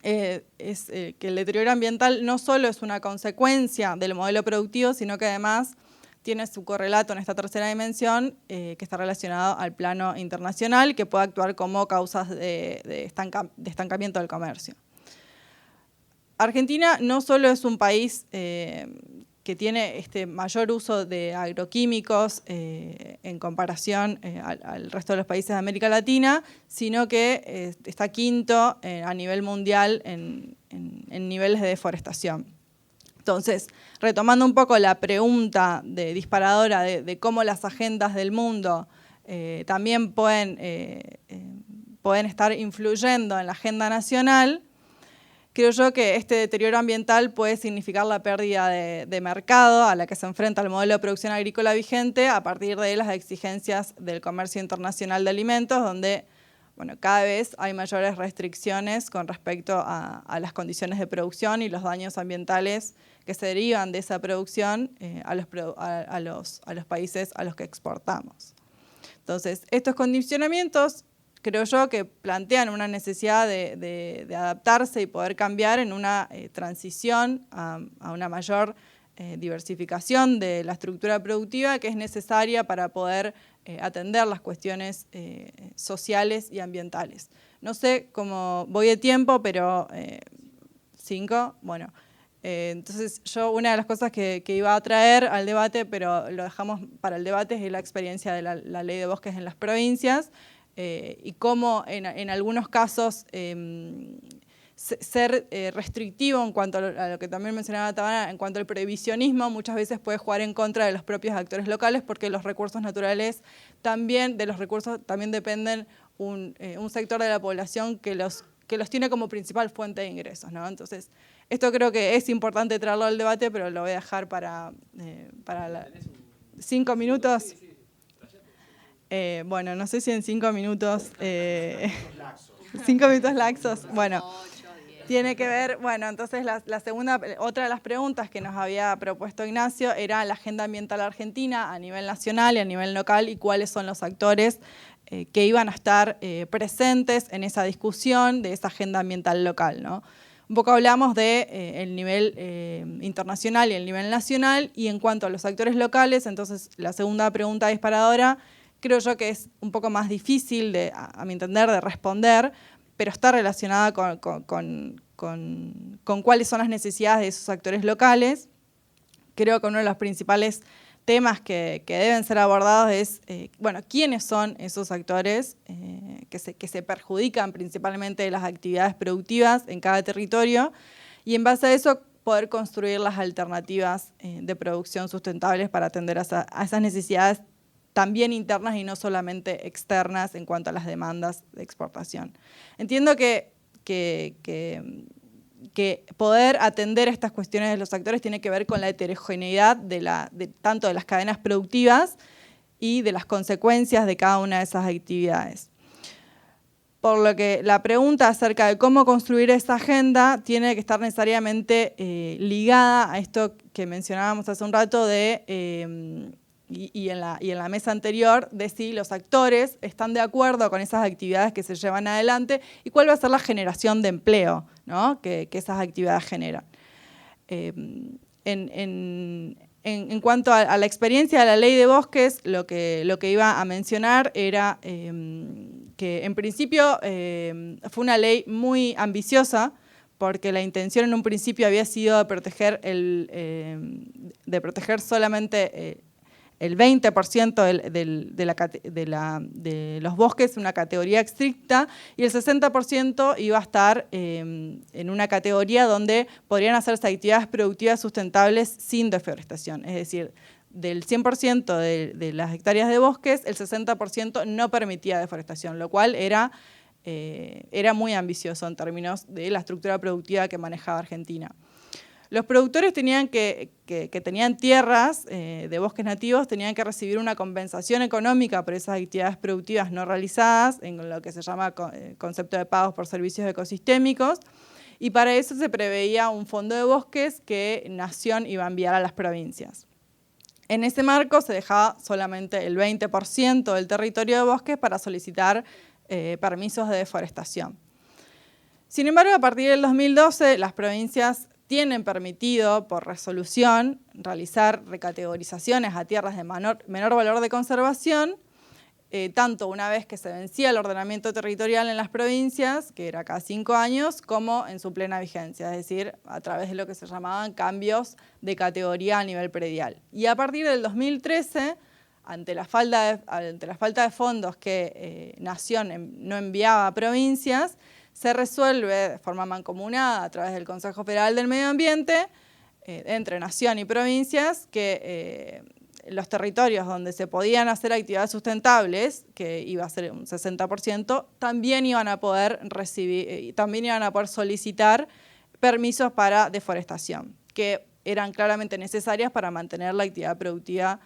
es que el deterioro ambiental no solo es una consecuencia del modelo productivo, sino que además tiene su correlato en esta tercera dimensión que está relacionado al plano internacional, que puede actuar como causas de estancamiento del comercio. Argentina no solo es un país que tiene mayor uso de agroquímicos en comparación al resto de los países de América Latina, sino que está quinto a nivel mundial en niveles de deforestación. Entonces, retomando un poco la pregunta disparadora de cómo las agendas del mundo también pueden estar influyendo en la agenda nacional, creo yo que este deterioro ambiental puede significar la pérdida de mercado a la que se enfrenta el modelo de producción agrícola vigente a partir de las exigencias del comercio internacional de alimentos, donde cada vez hay mayores restricciones con respecto a las condiciones de producción y los daños ambientales que se derivan de esa producción a los países a los que exportamos. Entonces, estos condicionamientos creo yo que plantean una necesidad de adaptarse y poder cambiar en una transición a una mayor diversificación de la estructura productiva que es necesaria para poder atender las cuestiones sociales y ambientales. No sé cómo voy de tiempo, pero 5, bueno. Entonces yo una de las cosas que iba a traer al debate, pero lo dejamos para el debate, es la experiencia de la ley de bosques en las provincias y cómo en algunos casos ser restrictivo en cuanto a lo que también mencionaba Tabana, en cuanto al prohibicionismo, muchas veces puede jugar en contra de los propios actores locales porque los recursos naturales también, de los recursos también dependen un sector de la población que los tiene como principal fuente de ingresos, ¿no? Entonces, esto creo que es importante traerlo al debate, pero lo voy a dejar para 5 minutos. Bueno, no sé si en 5 minutos... 5 minutos laxos. Bueno, tiene que ver... Bueno, entonces la segunda, otra de las preguntas que nos había propuesto Ignacio era la agenda ambiental argentina a nivel nacional y a nivel local y cuáles son los actores que iban a estar presentes en esa discusión de esa agenda ambiental local, ¿no? Un poco hablamos de el nivel internacional y el nivel nacional, y en cuanto a los actores locales, entonces la segunda pregunta disparadora creo yo que es un poco más difícil, a mi entender, de responder, pero está relacionada con cuáles son las necesidades de esos actores locales. Creo que uno de los principales temas que deben ser abordados es, bueno, quiénes son esos actores que se perjudican principalmente de las actividades productivas en cada territorio, y en base a eso poder construir las alternativas de producción sustentables para atender a esas necesidades también internas y no solamente externas en cuanto a las demandas de exportación. Entiendo que poder atender estas cuestiones de los actores tiene que ver con la heterogeneidad tanto de las cadenas productivas y de las consecuencias de cada una de esas actividades. Por lo que la pregunta acerca de cómo construir esa agenda tiene que estar necesariamente ligada a esto que mencionábamos hace un rato y en la mesa anterior, de si los actores están de acuerdo con esas actividades que se llevan adelante y cuál va a ser la generación de empleo, ¿no?, que esas actividades generan. En cuanto a la experiencia de la Ley de Bosques, lo que iba a mencionar era que en principio fue una ley muy ambiciosa, porque la intención en un principio había sido de proteger solamente el 20% de los bosques, una categoría estricta, y el 60% iba a estar en una categoría donde podrían hacerse actividades productivas sustentables sin deforestación. Es decir, del 100% de las hectáreas de bosques, el 60% no permitía deforestación, lo cual era muy ambicioso en términos de la estructura productiva que manejaba Argentina. Los productores que tenían tierras de bosques nativos tenían que recibir una compensación económica por esas actividades productivas no realizadas, en lo que se llama concepto de pagos por servicios ecosistémicos, y para eso se preveía un fondo de bosques que Nación iba a enviar a las provincias. En ese marco se dejaba solamente el 20% del territorio de bosques para solicitar permisos de deforestación. Sin embargo, a partir del 2012, las provincias tienen permitido, por resolución, realizar recategorizaciones a tierras de menor valor de conservación, tanto una vez que se vencía el ordenamiento territorial en las provincias, que era cada 5 años, como en su plena vigencia, es decir, a través de lo que se llamaban cambios de categoría a nivel predial. Y a partir del 2013, ante la falta de fondos que Nación no enviaba a provincias, se resuelve de forma mancomunada a través del Consejo Federal del Medio Ambiente, entre Nación y provincias, que los territorios donde se podían hacer actividades sustentables, que iba a ser un 60%, también iban a poder solicitar permisos para deforestación, que eran claramente necesarias para mantener la actividad productiva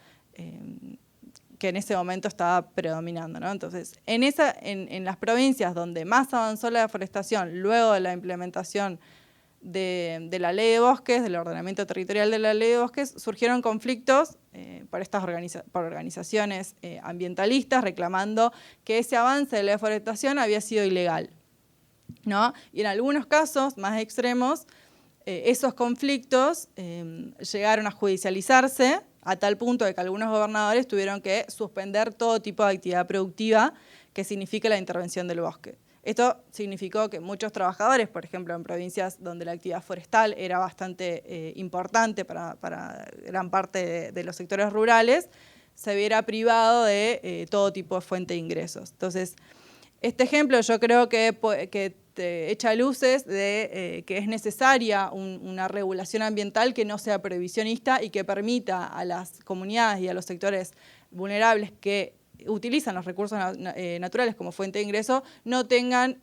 que en ese momento estaba predominando, ¿no? Entonces, en las provincias donde más avanzó la deforestación, luego de la implementación de la Ley de Bosques, del ordenamiento territorial de la Ley de Bosques, surgieron conflictos por organizaciones ambientalistas reclamando que ese avance de la deforestación había sido ilegal, ¿no? Y en algunos casos más extremos, esos conflictos llegaron a judicializarse, a tal punto de que algunos gobernadores tuvieron que suspender todo tipo de actividad productiva que signifique la intervención del bosque. Esto significó que muchos trabajadores, por ejemplo, en provincias donde la actividad forestal era bastante importante para gran parte de los sectores rurales, se viera privado de todo tipo de fuente de ingresos. Entonces, este ejemplo yo creo que echa luces de que es necesaria una regulación ambiental que no sea prohibicionista y que permita a las comunidades y a los sectores vulnerables que utilizan los recursos naturales como fuente de ingreso no tengan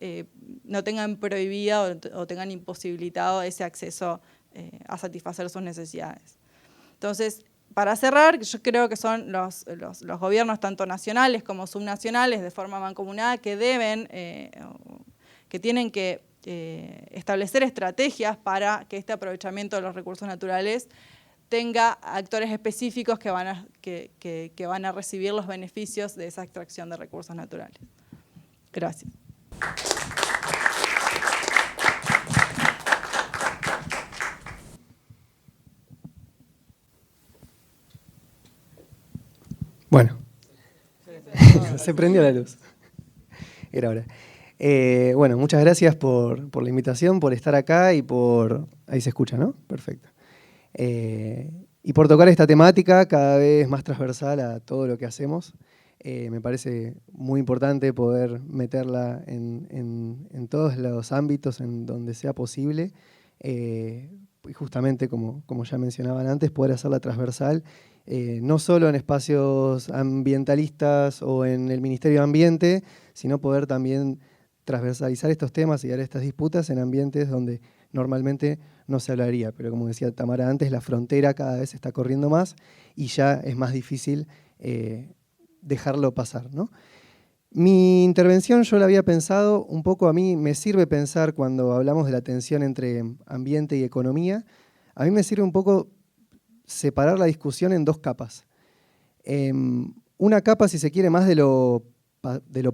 prohibido o tengan imposibilitado ese acceso a satisfacer sus necesidades. Entonces, para cerrar, yo creo que son los gobiernos tanto nacionales como subnacionales de forma mancomunada que tienen que establecer estrategias para que este aprovechamiento de los recursos naturales tenga actores específicos que van a recibir los beneficios de esa extracción de recursos naturales. Gracias. Bueno, se prendió la luz. Era hora. Bueno, muchas gracias por la invitación, por estar acá y por... Ahí se escucha, ¿no? Perfecto. Y por tocar esta temática cada vez más transversal a todo lo que hacemos. Me parece muy importante poder meterla en todos los ámbitos en donde sea posible. Y justamente, como ya mencionaban antes, poder hacerla transversal, no solo en espacios ambientalistas o en el Ministerio de Ambiente, sino poder también transversalizar estos temas y dar estas disputas en ambientes donde normalmente no se hablaría. Pero como decía Tamara antes, la frontera cada vez está corriendo más y ya es más difícil dejarlo pasar, ¿no? Mi intervención yo la había pensado un poco, a mí me sirve pensar cuando hablamos de la tensión entre ambiente y economía, a mí me sirve un poco separar la discusión en dos capas. Una capa, si se quiere, más de lo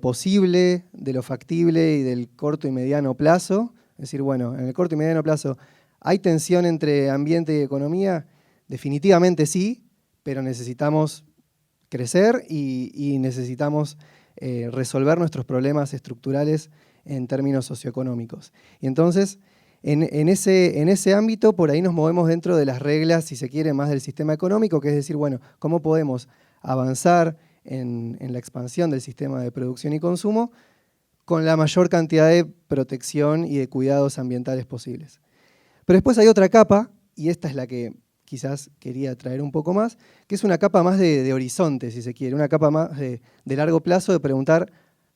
posible, de lo factible y del corto y mediano plazo. Es decir, bueno, en el corto y mediano plazo, ¿hay tensión entre ambiente y economía? Definitivamente sí, pero necesitamos crecer y necesitamos resolver nuestros problemas estructurales en términos socioeconómicos. Y entonces, en ese ámbito, por ahí nos movemos dentro de las reglas, si se quiere, más del sistema económico, que es decir, bueno, ¿cómo podemos avanzar en la expansión del sistema de producción y consumo con la mayor cantidad de protección y de cuidados ambientales posibles? Pero después hay otra capa, y esta es la que quizás quería traer un poco más, que es una capa más de horizonte, si se quiere, una capa más de largo plazo, de preguntar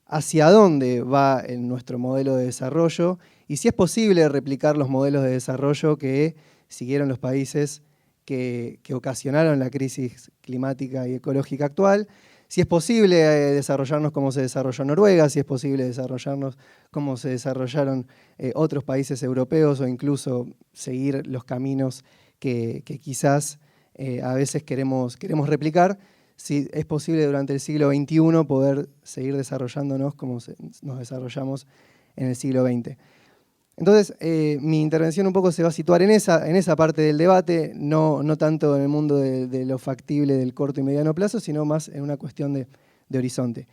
hacia dónde va nuestro modelo de desarrollo y si es posible replicar los modelos de desarrollo que siguieron los países que ocasionaron la crisis climática y ecológica actual, si es posible desarrollarnos como se desarrolló Noruega, si es posible desarrollarnos como se desarrollaron otros países europeos o incluso seguir los caminos que quizás a veces queremos replicar, si es posible durante el siglo XXI poder seguir desarrollándonos como nos desarrollamos en el siglo XX. Entonces, mi intervención un poco se va a situar en esa parte del debate, no tanto en el mundo de lo factible del corto y mediano plazo, sino más en una cuestión de horizonte.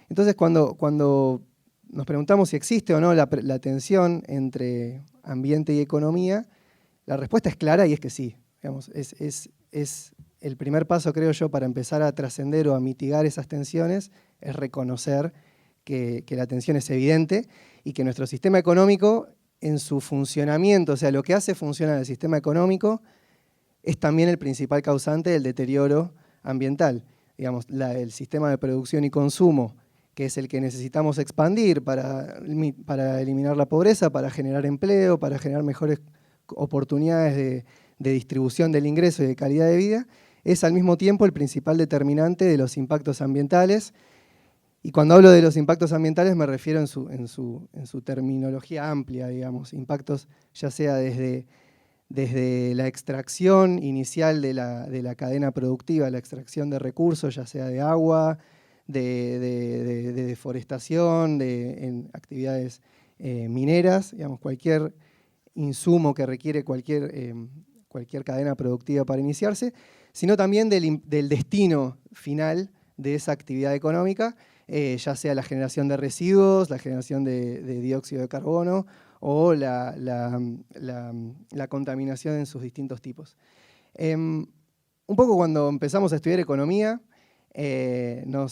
Entonces, cuando nos preguntamos si existe o no la tensión entre ambiente y economía, la respuesta es clara y es que sí. Digamos, es el primer paso, creo yo, para empezar a trascender o a mitigar esas tensiones, es reconocer que la tensión es evidente y que nuestro sistema económico, en su funcionamiento, o sea, lo que hace funcionar el sistema económico, es también el principal causante del deterioro ambiental. Digamos, el sistema de producción y consumo, que es el que necesitamos expandir para eliminar la pobreza, para generar empleo, para generar mejores oportunidades de distribución del ingreso y de calidad de vida, es al mismo tiempo el principal determinante de los impactos ambientales. Y cuando hablo de los impactos ambientales me refiero en su terminología amplia, digamos, impactos ya sea desde la extracción inicial de la cadena productiva, la extracción de recursos, ya sea de agua, de deforestación, en actividades mineras, digamos, cualquier insumo que requiere cualquier cadena productiva para iniciarse, sino también del destino final de esa actividad económica, ya sea la generación de residuos, la generación de dióxido de carbono o la contaminación en sus distintos tipos. Un poco cuando empezamos a estudiar economía, la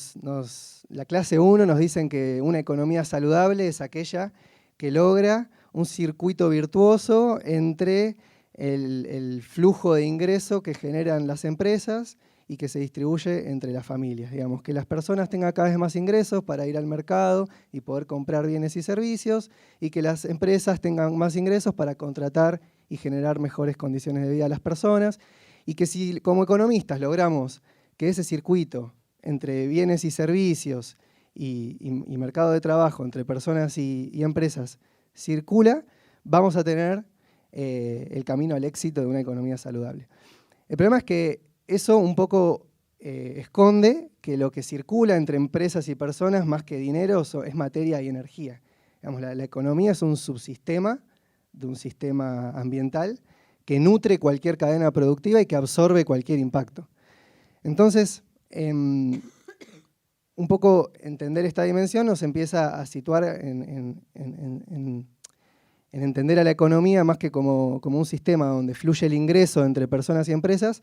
clase 1 nos dicen que una economía saludable es aquella que logra un circuito virtuoso entre el flujo de ingreso que generan las empresas y que se distribuye entre las familias. Digamos, que las personas tengan cada vez más ingresos para ir al mercado y poder comprar bienes y servicios, y que las empresas tengan más ingresos para contratar y generar mejores condiciones de vida a las personas, y que si como economistas logramos que ese circuito entre bienes y servicios y mercado de trabajo, entre personas y empresas, circula, vamos a tener el camino al éxito de una economía saludable. El problema es que eso un poco esconde que lo que circula entre empresas y personas, más que dinero, es materia y energía. Digamos, la economía es un subsistema de un sistema ambiental que nutre cualquier cadena productiva y que absorbe cualquier impacto. Entonces, un poco entender esta dimensión nos empieza a situar en entender a la economía más que como un sistema donde fluye el ingreso entre personas y empresas,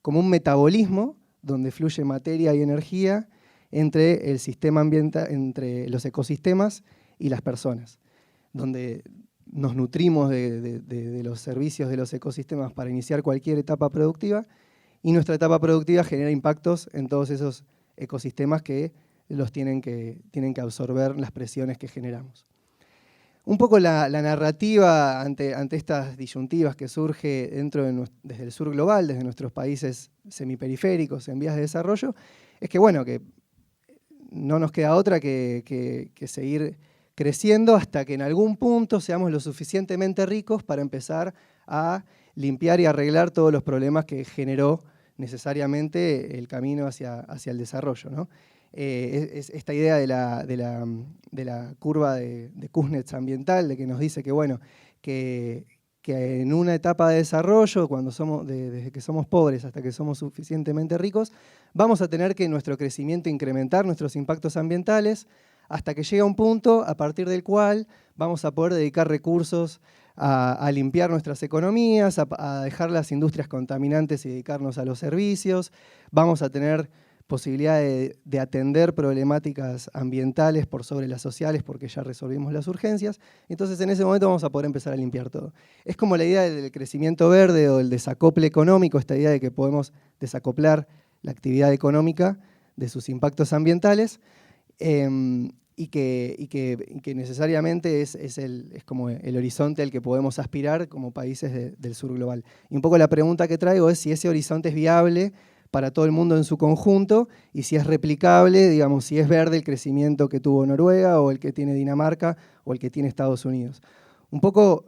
como un metabolismo donde fluye materia y energía entre el sistema ambiental, entre los ecosistemas y las personas, donde nos nutrimos de los servicios de los ecosistemas para iniciar cualquier etapa productiva, y nuestra etapa productiva genera impactos en todos esos ecosistemas que los tienen que absorber las presiones que generamos. Un poco la narrativa ante estas disyuntivas que surge desde el sur global, desde nuestros países semiperiféricos en vías de desarrollo, es que, bueno, que no nos queda otra que seguir creciendo hasta que en algún punto seamos lo suficientemente ricos para empezar a limpiar y arreglar todos los problemas que generó necesariamente el camino hacia el desarrollo, ¿no? Es esta idea de la curva de Kuznets ambiental, de que nos dice que, bueno, que en una etapa de desarrollo, desde que somos pobres hasta que somos suficientemente ricos, vamos a tener que nuestro crecimiento incrementar nuestros impactos ambientales hasta que llega un punto a partir del cual vamos a poder dedicar recursos a limpiar nuestras economías, a dejar las industrias contaminantes y dedicarnos a los servicios. Vamos a tener posibilidad de atender problemáticas ambientales por sobre las sociales porque ya resolvimos las urgencias. Entonces en ese momento vamos a poder empezar a limpiar todo. Es como la idea del crecimiento verde o del desacople económico, esta idea de que podemos desacoplar la actividad económica de sus impactos ambientales, y que necesariamente es como el horizonte al que podemos aspirar como países del sur global. Y un poco la pregunta que traigo es si ese horizonte es viable para todo el mundo en su conjunto y si es replicable, digamos, si es verde el crecimiento que tuvo Noruega o el que tiene Dinamarca o el que tiene Estados Unidos. Un poco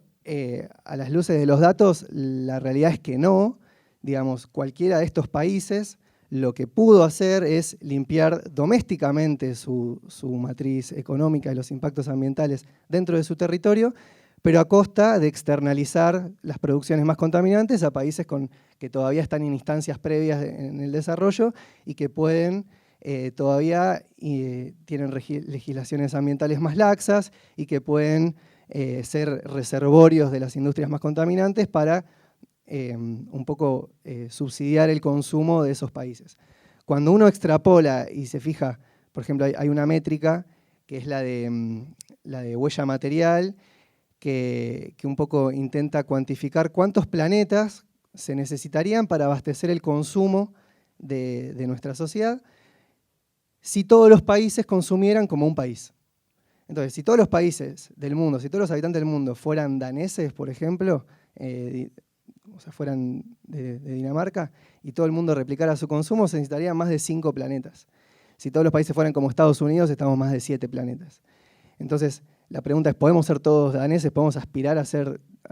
a las luces de los datos, la realidad es que no. Digamos, cualquiera de estos países lo que pudo hacer es limpiar domésticamente su matriz económica y los impactos ambientales dentro de su territorio, pero a costa de externalizar las producciones más contaminantes a países que todavía están en instancias previas en el desarrollo y que pueden todavía tienen legislaciones ambientales más laxas y que pueden ser reservorios de las industrias más contaminantes para un poco subsidiar el consumo de esos países. Cuando uno extrapola y se fija, por ejemplo, hay una métrica que es la de huella material, que un poco intenta cuantificar cuántos planetas se necesitarían para abastecer el consumo de nuestra sociedad si todos los países consumieran como un país. Entonces, si todos los países del mundo, si todos los habitantes del mundo fueran daneses, por ejemplo, o sea, fueran de Dinamarca, y todo el mundo replicara su consumo, se necesitarían más de 5 planetas. Si todos los países fueran como Estados Unidos, estamos más de 7 planetas. Entonces, la pregunta es, ¿podemos ser todos daneses? ¿Podemos aspirar a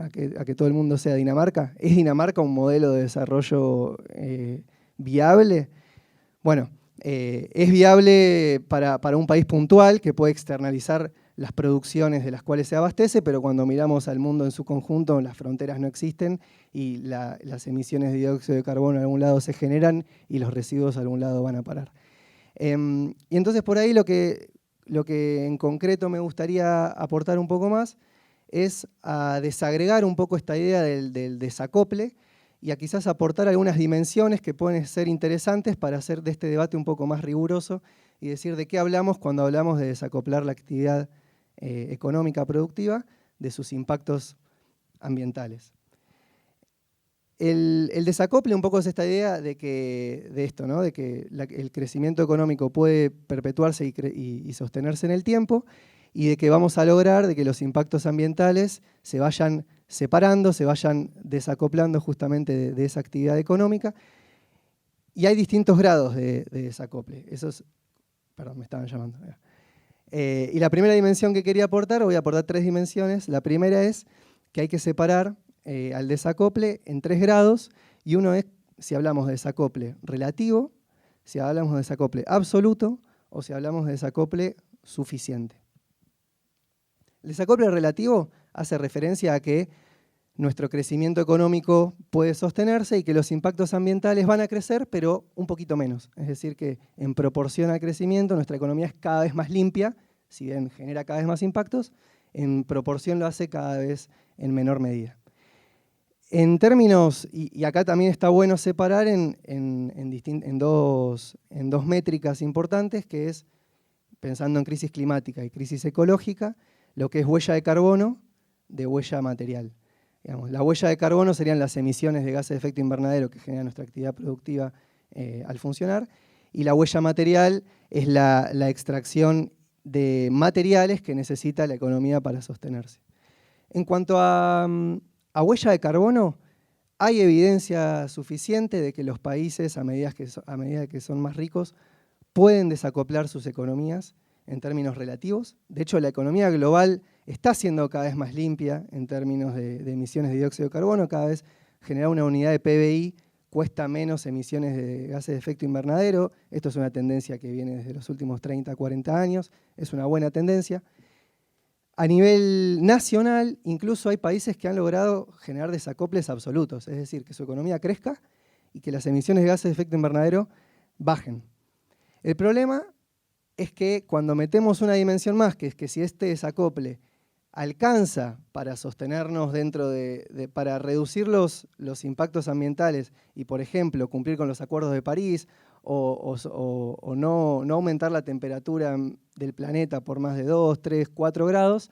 que todo el mundo sea Dinamarca? ¿Es Dinamarca un modelo de desarrollo viable? Bueno, es viable para un país puntual que puede externalizar las producciones de las cuales se abastece, pero cuando miramos al mundo en su conjunto, las fronteras no existen y las emisiones de dióxido de carbono a algún lado se generan y los residuos a algún lado van a parar. Y entonces por ahí lo que en concreto me gustaría aportar un poco más es a desagregar un poco esta idea del desacople y a quizás aportar algunas dimensiones que pueden ser interesantes para hacer de este debate un poco más riguroso y decir de qué hablamos cuando hablamos de desacoplar la actividad económica productiva de sus impactos ambientales. El desacople un poco es esta idea de esto, ¿no? De que el crecimiento económico puede perpetuarse y sostenerse en el tiempo y de que vamos a lograr de que los impactos ambientales se vayan separando, se vayan desacoplando justamente de esa actividad económica. Y hay distintos grados de desacople. Perdón, me estaban llamando. Y la primera dimensión que quería aportar, voy a aportar 3 dimensiones. La primera es que hay que separar al desacople en 3 grados, y uno es si hablamos de desacople relativo, si hablamos de desacople absoluto o si hablamos de desacople suficiente. El desacople relativo hace referencia a que nuestro crecimiento económico puede sostenerse y que los impactos ambientales van a crecer, pero un poquito menos. Es decir, que en proporción al crecimiento nuestra economía es cada vez más limpia, si bien genera cada vez más impactos, en proporción lo hace cada vez en menor medida. En términos, y acá también está bueno separar en dos métricas importantes, que es, pensando en crisis climática y crisis ecológica, lo que es huella de carbono de huella material. Digamos, la huella de carbono serían las emisiones de gases de efecto invernadero que genera nuestra actividad productiva al funcionar, y la huella material es la extracción de materiales que necesita la economía para sostenerse. En cuanto a huella de carbono, hay evidencia suficiente de que los países, a medida que son más ricos, pueden desacoplar sus economías en términos relativos. De hecho, la economía global está siendo cada vez más limpia en términos de emisiones de dióxido de carbono. Cada vez generar una unidad de PBI cuesta menos emisiones de gases de efecto invernadero. Esto es una tendencia que viene desde los últimos 30, 40 años. Es una buena tendencia. A nivel nacional, incluso hay países que han logrado generar desacoples absolutos, es decir, que su economía crezca y que las emisiones de gases de efecto invernadero bajen. El problema es que cuando metemos una dimensión más, que es que si este desacople alcanza para sostenernos para reducir los impactos ambientales y, por ejemplo, cumplir con los acuerdos de París o no aumentar la temperatura del planeta por más de 2, 3, 4 grados,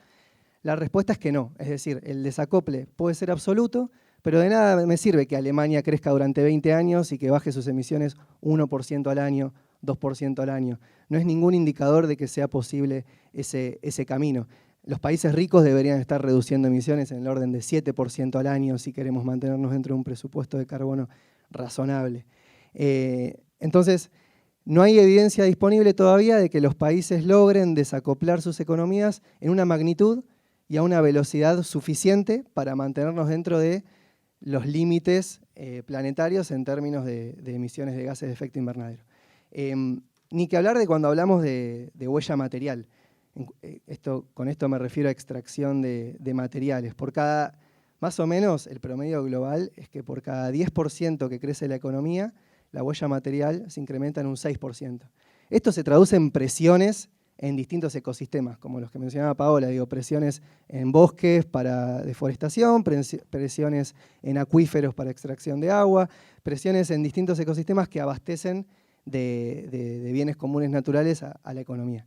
la respuesta es que no. Es decir, el desacople puede ser absoluto, pero de nada me sirve que Alemania crezca durante 20 años y que baje sus emisiones 1% al año, 2% al año. No es ningún indicador de que sea posible ese camino. Los países ricos deberían estar reduciendo emisiones en el orden de 7% al año si queremos mantenernos dentro de un presupuesto de carbono razonable. Entonces, no hay evidencia disponible todavía de que los países logren desacoplar sus economías en una magnitud y a una velocidad suficiente para mantenernos dentro de los límites planetarios en términos de emisiones de gases de efecto invernadero. Ni que hablar de cuando hablamos de huella material. Con esto me refiero a extracción de materiales. Más o menos, el promedio global es que por cada 10% que crece la economía, la huella material se incrementa en un 6%. Esto se traduce en presiones en distintos ecosistemas, como los que mencionaba Paola, presiones en bosques para deforestación, presiones en acuíferos para extracción de agua, presiones en distintos ecosistemas que abastecen de bienes comunes naturales a la economía.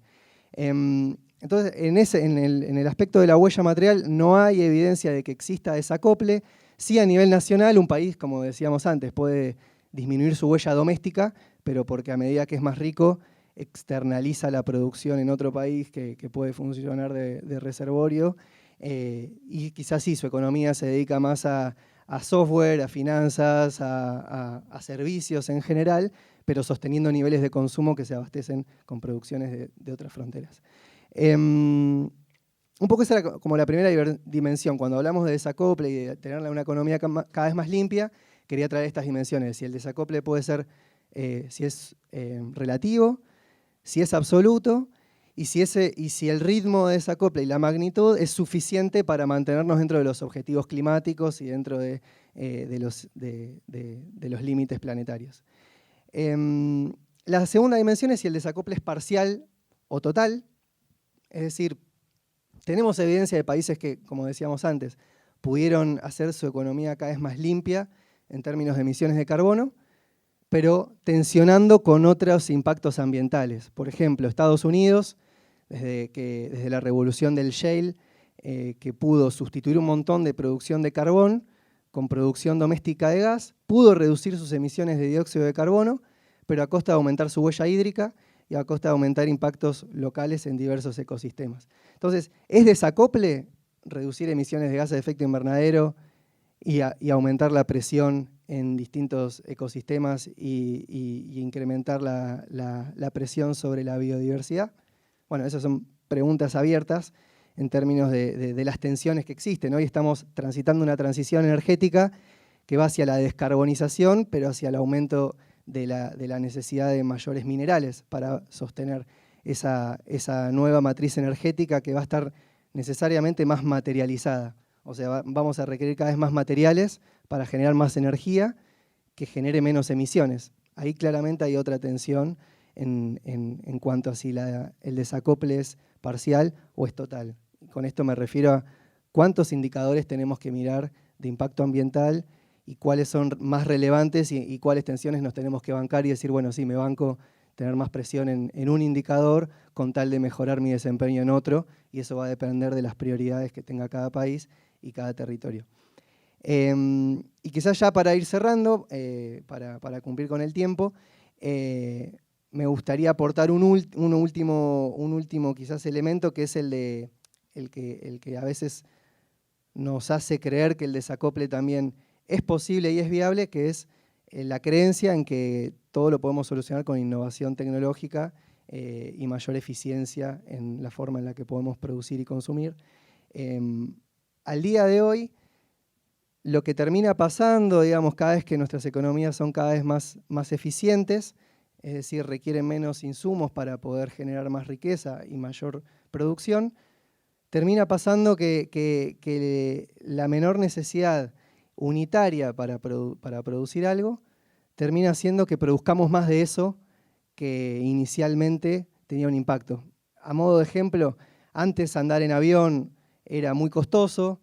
Entonces, en el aspecto de la huella material no hay evidencia de que exista desacople. Sí, a nivel nacional, un país, como decíamos antes, puede disminuir su huella doméstica, pero porque a medida que es más rico, externaliza la producción en otro país que puede funcionar de reservorio, y quizás sí, su economía se dedica más a software, a finanzas, a servicios en general, pero sosteniendo niveles de consumo que se abastecen con producciones de otras fronteras. Un poco esa era como la primera dimensión. Cuando hablamos de desacople y de tener una economía cada vez más limpia, quería traer estas dimensiones. Si el desacople puede ser, si es relativo, si es absoluto, y si el ritmo de desacople y la magnitud es suficiente para mantenernos dentro de los objetivos climáticos y dentro de los límites planetarios. La segunda dimensión es si el desacople es parcial o total, es decir, tenemos evidencia de países que, como decíamos antes, pudieron hacer su economía cada vez más limpia en términos de emisiones de carbono, pero tensionando con otros impactos ambientales. Por ejemplo, Estados Unidos, desde la revolución del shale, que pudo sustituir un montón de producción de carbón con producción doméstica de gas, pudo reducir sus emisiones de dióxido de carbono, pero a costa de aumentar su huella hídrica y a costa de aumentar impactos locales en diversos ecosistemas. Entonces, ¿es desacople reducir emisiones de gases de efecto invernadero y aumentar la presión en distintos ecosistemas y incrementar la presión sobre la biodiversidad? Bueno, esas son preguntas abiertas en términos de las tensiones que existen. Hoy estamos transitando una transición energética que va hacia la descarbonización, pero hacia el aumento de la necesidad de mayores minerales para sostener esa nueva matriz energética que va a estar necesariamente más materializada. O sea, vamos a requerir cada vez más materiales para generar más energía que genere menos emisiones. Ahí claramente hay otra tensión en cuanto a si el desacople es parcial o es total. Con esto me refiero a cuántos indicadores tenemos que mirar de impacto ambiental y cuáles son más relevantes y cuáles tensiones nos tenemos que bancar y decir, bueno, sí, me banco tener más presión en un indicador con tal de mejorar mi desempeño en otro, y eso va a depender de las prioridades que tenga cada país y cada territorio. Y quizás ya para ir cerrando, para cumplir con el tiempo, me gustaría aportar un último quizás elemento, que es el que a veces nos hace creer que el desacople también es posible y es viable, que es la creencia en que todo lo podemos solucionar con innovación tecnológica y mayor eficiencia en la forma en la que podemos producir y consumir. Al día de hoy, lo que termina pasando, digamos, cada vez que nuestras economías son cada vez más eficientes, es decir, requieren menos insumos para poder generar más riqueza y mayor producción, termina pasando que la menor necesidad unitaria para producir algo termina haciendo que produzcamos más de eso que inicialmente tenía un impacto. A modo de ejemplo, antes andar en avión era muy costoso,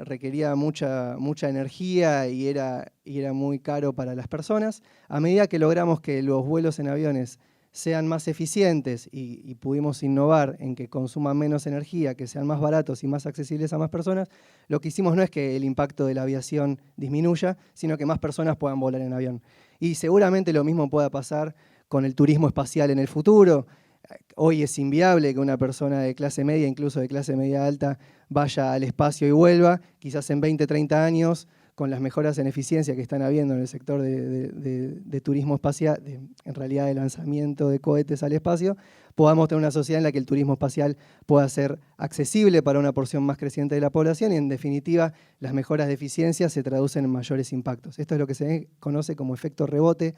requería mucha energía y era muy caro para las personas. A medida que logramos que los vuelos en aviones sean más eficientes y pudimos innovar en que consuman menos energía, que sean más baratos y más accesibles a más personas, lo que hicimos no es que el impacto de la aviación disminuya, sino que más personas puedan volar en avión. Y seguramente lo mismo pueda pasar con el turismo espacial en el futuro. Hoy es inviable que una persona de clase media, incluso de clase media alta, vaya al espacio y vuelva. Quizás en 20, 30 años, con las mejoras en eficiencia que están habiendo en el sector de turismo espacial, en realidad de lanzamiento de cohetes al espacio, podamos tener una sociedad en la que el turismo espacial pueda ser accesible para una porción más creciente de la población y, en definitiva, las mejoras de eficiencia se traducen en mayores impactos. Esto es lo que se conoce como efecto rebote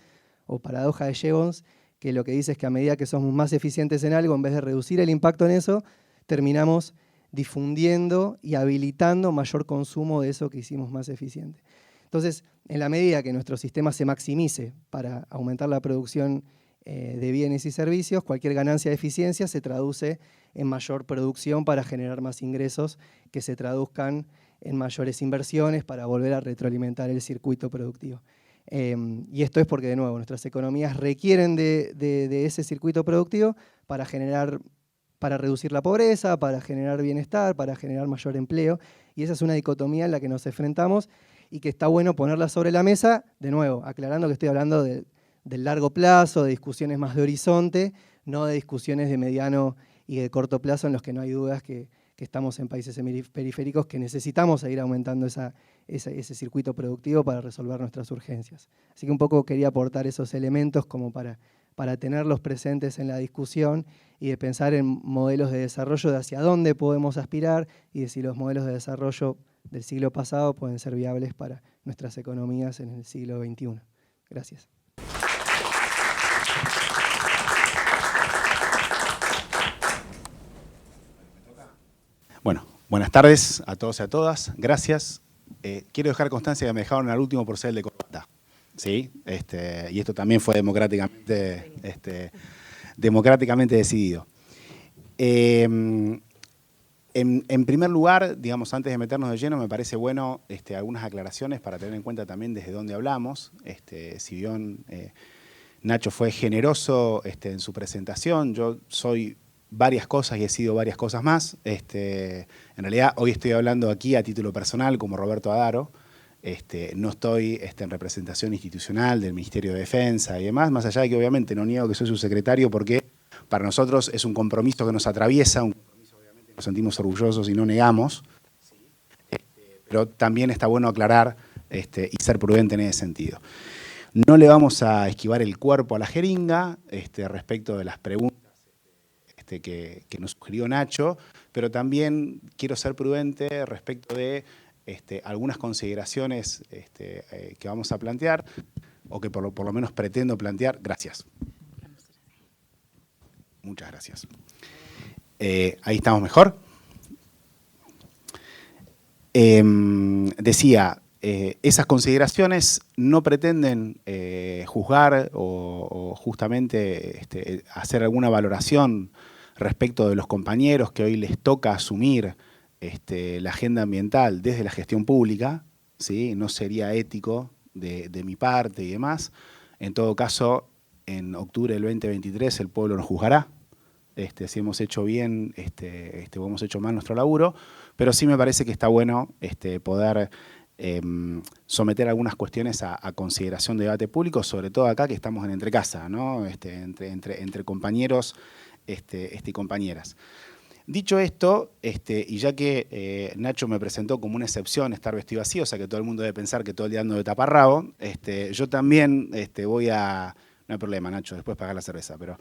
o paradoja de Jevons, que lo que dice es que a medida que somos más eficientes en algo, en vez de reducir el impacto en eso, terminamos difundiendo y habilitando mayor consumo de eso que hicimos más eficiente. Entonces, en la medida que nuestro sistema se maximice para aumentar la producción de bienes y servicios, cualquier ganancia de eficiencia se traduce en mayor producción para generar más ingresos que se traduzcan en mayores inversiones para volver a retroalimentar el circuito productivo. Y esto es porque, de nuevo, nuestras economías requieren de ese circuito productivo para reducir la pobreza, para generar bienestar, para generar mayor empleo. Y esa es una dicotomía en la que nos enfrentamos y que está bueno ponerla sobre la mesa, de nuevo, aclarando que estoy hablando del largo plazo, de discusiones más de horizonte, no de discusiones de mediano y de corto plazo en los que no hay dudas que estamos en países periféricos que necesitamos seguir aumentando ese circuito productivo para resolver nuestras urgencias. Así que un poco quería aportar esos elementos como para tenerlos presentes en la discusión y de pensar en modelos de desarrollo de hacia dónde podemos aspirar y de si los modelos de desarrollo del siglo pasado pueden ser viables para nuestras economías en el siglo XXI. Gracias. Bueno, buenas tardes a todos y a todas. Gracias. Quiero dejar constancia que me dejaron al último por ser el de corbata. ¿Sí? Y esto también fue democráticamente decidido. En primer lugar, digamos, antes de meternos de lleno, me parece bueno algunas aclaraciones para tener en cuenta también desde dónde hablamos. Si bien Nacho fue generoso en su presentación, yo soy varias cosas y he sido varias cosas más. En realidad, hoy estoy hablando aquí a título personal como Roberto Adaro. No estoy en representación institucional del Ministerio de Defensa y demás, más allá de que obviamente no niego que soy su secretario porque para nosotros es un compromiso que nos atraviesa, un compromiso obviamente que nos sentimos orgullosos y no negamos, pero también está bueno aclarar y ser prudente en ese sentido. No le vamos a esquivar el cuerpo a la jeringa respecto de las preguntas que nos sugirió Nacho, pero también quiero ser prudente respecto de algunas consideraciones que vamos a plantear, o que por lo menos pretendo plantear. Gracias. Muchas gracias. Ahí estamos mejor. decía, esas consideraciones no pretenden juzgar o justamente hacer alguna valoración respecto de los compañeros que hoy les toca asumir la agenda ambiental desde la gestión pública, ¿sí? No sería ético de mi parte y demás. En todo caso, en octubre del 2023 el pueblo nos juzgará si hemos hecho bien o hemos hecho mal nuestro laburo, pero sí me parece que está bueno poder someter algunas cuestiones a consideración de debate público, sobre todo acá que estamos en entrecasa, ¿no? Entre compañeros y compañeras. Dicho esto, y ya que Nacho me presentó como una excepción estar vestido así, o sea que todo el mundo debe pensar que todo el día ando de taparrabo, yo también voy a... No hay problema, Nacho, después pagar la cerveza, pero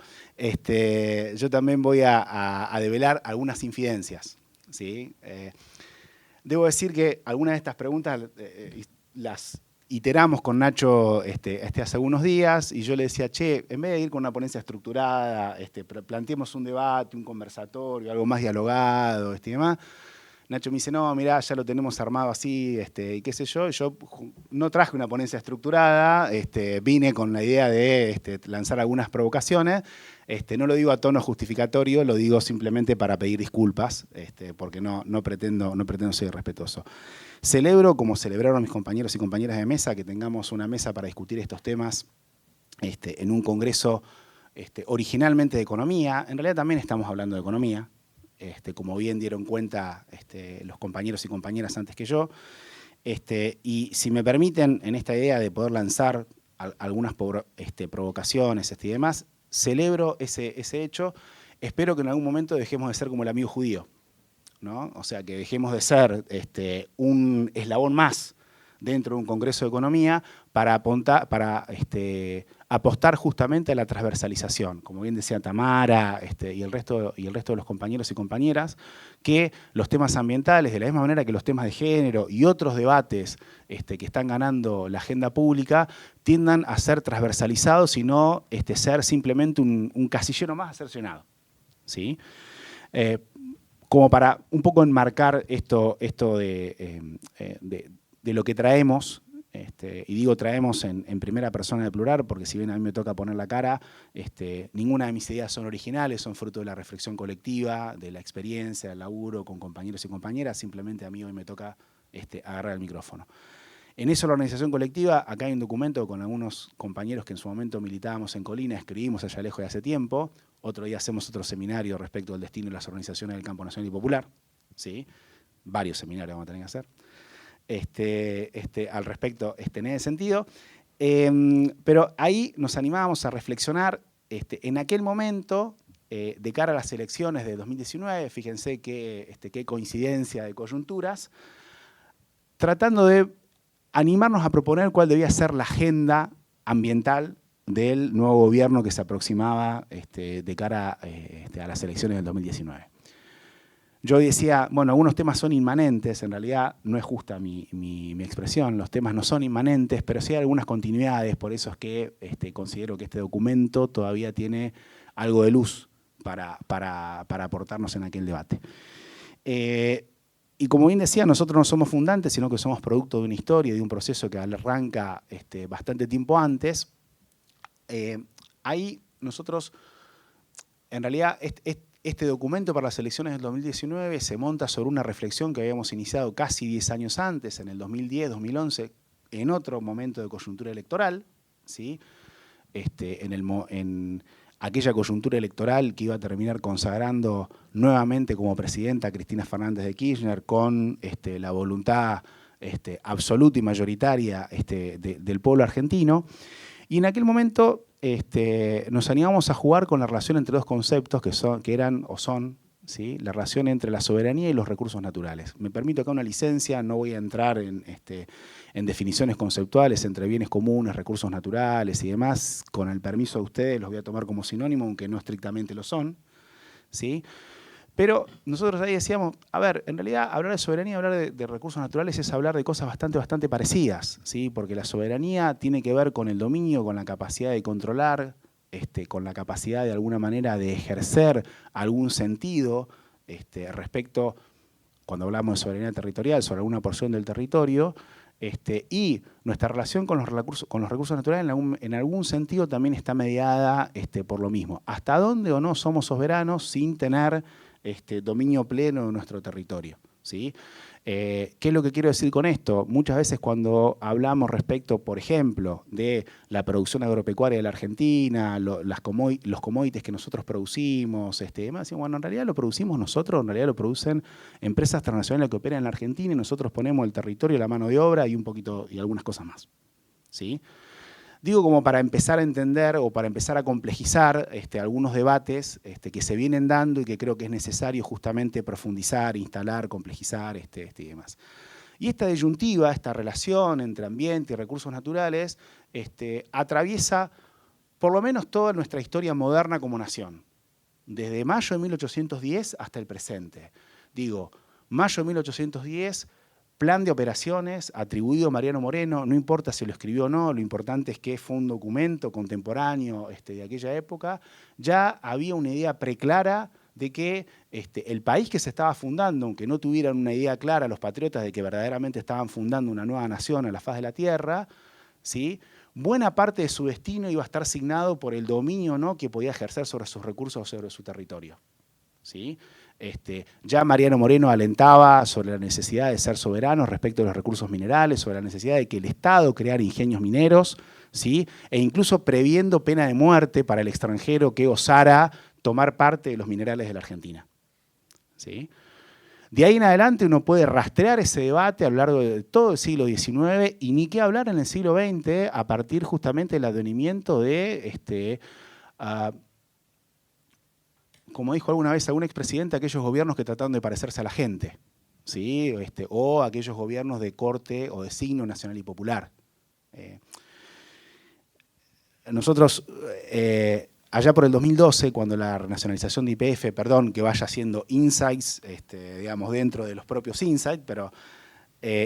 yo también voy a develar algunas infidencias, ¿sí? Debo decir que algunas de estas preguntas las iteramos con Nacho hace algunos días y yo le decía, che, en vez de ir con una ponencia estructurada, planteemos un debate, un conversatorio, algo más dialogado y demás. Nacho me dice, no, mirá, ya lo tenemos armado así, y qué sé yo. Yo no traje una ponencia estructurada, vine con la idea de lanzar algunas provocaciones. No lo digo a tono justificatorio, lo digo simplemente para pedir disculpas, porque no pretendo ser irrespetuoso. Celebro, como celebraron mis compañeros y compañeras de mesa, que tengamos una mesa para discutir estos temas en un congreso originalmente de economía. En realidad también estamos hablando de economía. Como bien dieron cuenta los compañeros y compañeras antes que yo. Y si me permiten, en esta idea de poder lanzar algunas provocaciones y demás, celebro ese hecho. Espero que en algún momento dejemos de ser como el amigo judío, ¿no? O sea, que dejemos de ser un eslabón más dentro de un congreso de economía para apostar justamente a la transversalización, como bien decía Tamara y el resto de los compañeros y compañeras, que los temas ambientales, de la misma manera que los temas de género y otros debates que están ganando la agenda pública, tiendan a ser transversalizados y no ser simplemente un casillero más asercionado, ¿sí? Como para un poco enmarcar esto de lo que traemos, y digo traemos en primera persona de plural, porque si bien a mí me toca poner la cara, ninguna de mis ideas son originales, son fruto de la reflexión colectiva, de la experiencia, del laburo con compañeros y compañeras, simplemente a mí hoy me toca agarrar el micrófono. En eso, la organización colectiva, acá hay un documento con algunos compañeros que en su momento militábamos en Colina, escribimos allá lejos de hace tiempo, otro día hacemos otro seminario respecto al destino de las organizaciones del campo nacional y popular, ¿sí? Varios seminarios vamos a tener que hacer. Al respecto en ese sentido, pero ahí nos animábamos a reflexionar en aquel momento, de cara a las elecciones de 2019, fíjense qué coincidencia de coyunturas, tratando de animarnos a proponer cuál debía ser la agenda ambiental del nuevo gobierno que se aproximaba de cara a las elecciones del 2019. Yo decía, bueno, algunos temas son inmanentes, en realidad no es justa mi expresión, los temas no son inmanentes, pero sí hay algunas continuidades, por eso es que considero que este documento todavía tiene algo de luz para aportarnos en aquel debate. Y como bien decía, nosotros no somos fundantes, sino que somos producto de una historia y de un proceso que arranca bastante tiempo antes. Ahí nosotros, en realidad, este documento para las elecciones del 2019 se monta sobre una reflexión que habíamos iniciado casi 10 años antes, en el 2010, 2011, en otro momento de coyuntura electoral, ¿sí? En aquella coyuntura electoral que iba a terminar consagrando nuevamente como presidenta a Cristina Fernández de Kirchner con la voluntad absoluta y mayoritaria del pueblo argentino. Y en aquel momento nos animamos a jugar con la relación entre dos conceptos que eran o son, ¿sí? La relación entre la soberanía y los recursos naturales. Me permito acá una licencia, no voy a entrar en definiciones conceptuales entre bienes comunes, recursos naturales y demás. Con el permiso de ustedes los voy a tomar como sinónimo, aunque no estrictamente lo son, ¿sí? Pero nosotros ahí decíamos, a ver, en realidad hablar de soberanía, hablar de recursos naturales es hablar de cosas bastante parecidas, ¿sí? Porque la soberanía tiene que ver con el dominio, con la capacidad de controlar, con la capacidad de alguna manera de ejercer algún sentido respecto cuando hablamos de soberanía territorial, sobre alguna porción del territorio, y nuestra relación con los recursos naturales en algún sentido también está mediada por lo mismo. ¿Hasta dónde o no somos soberanos sin tener dominio pleno de nuestro territorio? ¿Sí? ¿Qué es lo que quiero decir con esto? Muchas veces cuando hablamos respecto, por ejemplo, de la producción agropecuaria de la Argentina, los commodities que nosotros producimos, demás, decimos, bueno, en realidad lo producimos nosotros, en realidad lo producen empresas transnacionales que operan en la Argentina y nosotros ponemos el territorio, la mano de obra y un poquito, y algunas cosas más. ¿Sí? Digo como para empezar a entender o para empezar a complejizar algunos debates que se vienen dando y que creo que es necesario justamente profundizar, instalar, complejizar y demás. Y esta disyuntiva, esta relación entre ambiente y recursos naturales, atraviesa por lo menos toda nuestra historia moderna como nación, desde mayo de 1810 hasta el presente. Digo, mayo de 1810, plan de operaciones atribuido a Mariano Moreno, no importa si lo escribió o no, lo importante es que fue un documento contemporáneo de aquella época, ya había una idea preclara de que el país que se estaba fundando, aunque no tuvieran una idea clara los patriotas de que verdaderamente estaban fundando una nueva nación a la faz de la tierra, ¿sí?, buena parte de su destino iba a estar signado por el dominio, ¿no?, que podía ejercer sobre sus recursos o sobre su territorio. ¿Sí? Ya Mariano Moreno alentaba sobre la necesidad de ser soberanos respecto a los recursos minerales, sobre la necesidad de que el Estado creara ingenios mineros, ¿sí?, e incluso previendo pena de muerte para el extranjero que osara tomar parte de los minerales de la Argentina. ¿Sí? De ahí en adelante uno puede rastrear ese debate a lo largo de todo el siglo XIX y ni qué hablar en el siglo XX a partir justamente del advenimiento de como dijo alguna vez algún expresidente, aquellos gobiernos que trataron de parecerse a la gente, ¿sí? O aquellos gobiernos de corte o de signo nacional y popular. Nosotros, allá por el 2012, cuando la renacionalización de YPF, perdón, que vaya haciendo insights, digamos, dentro de los propios insights, pero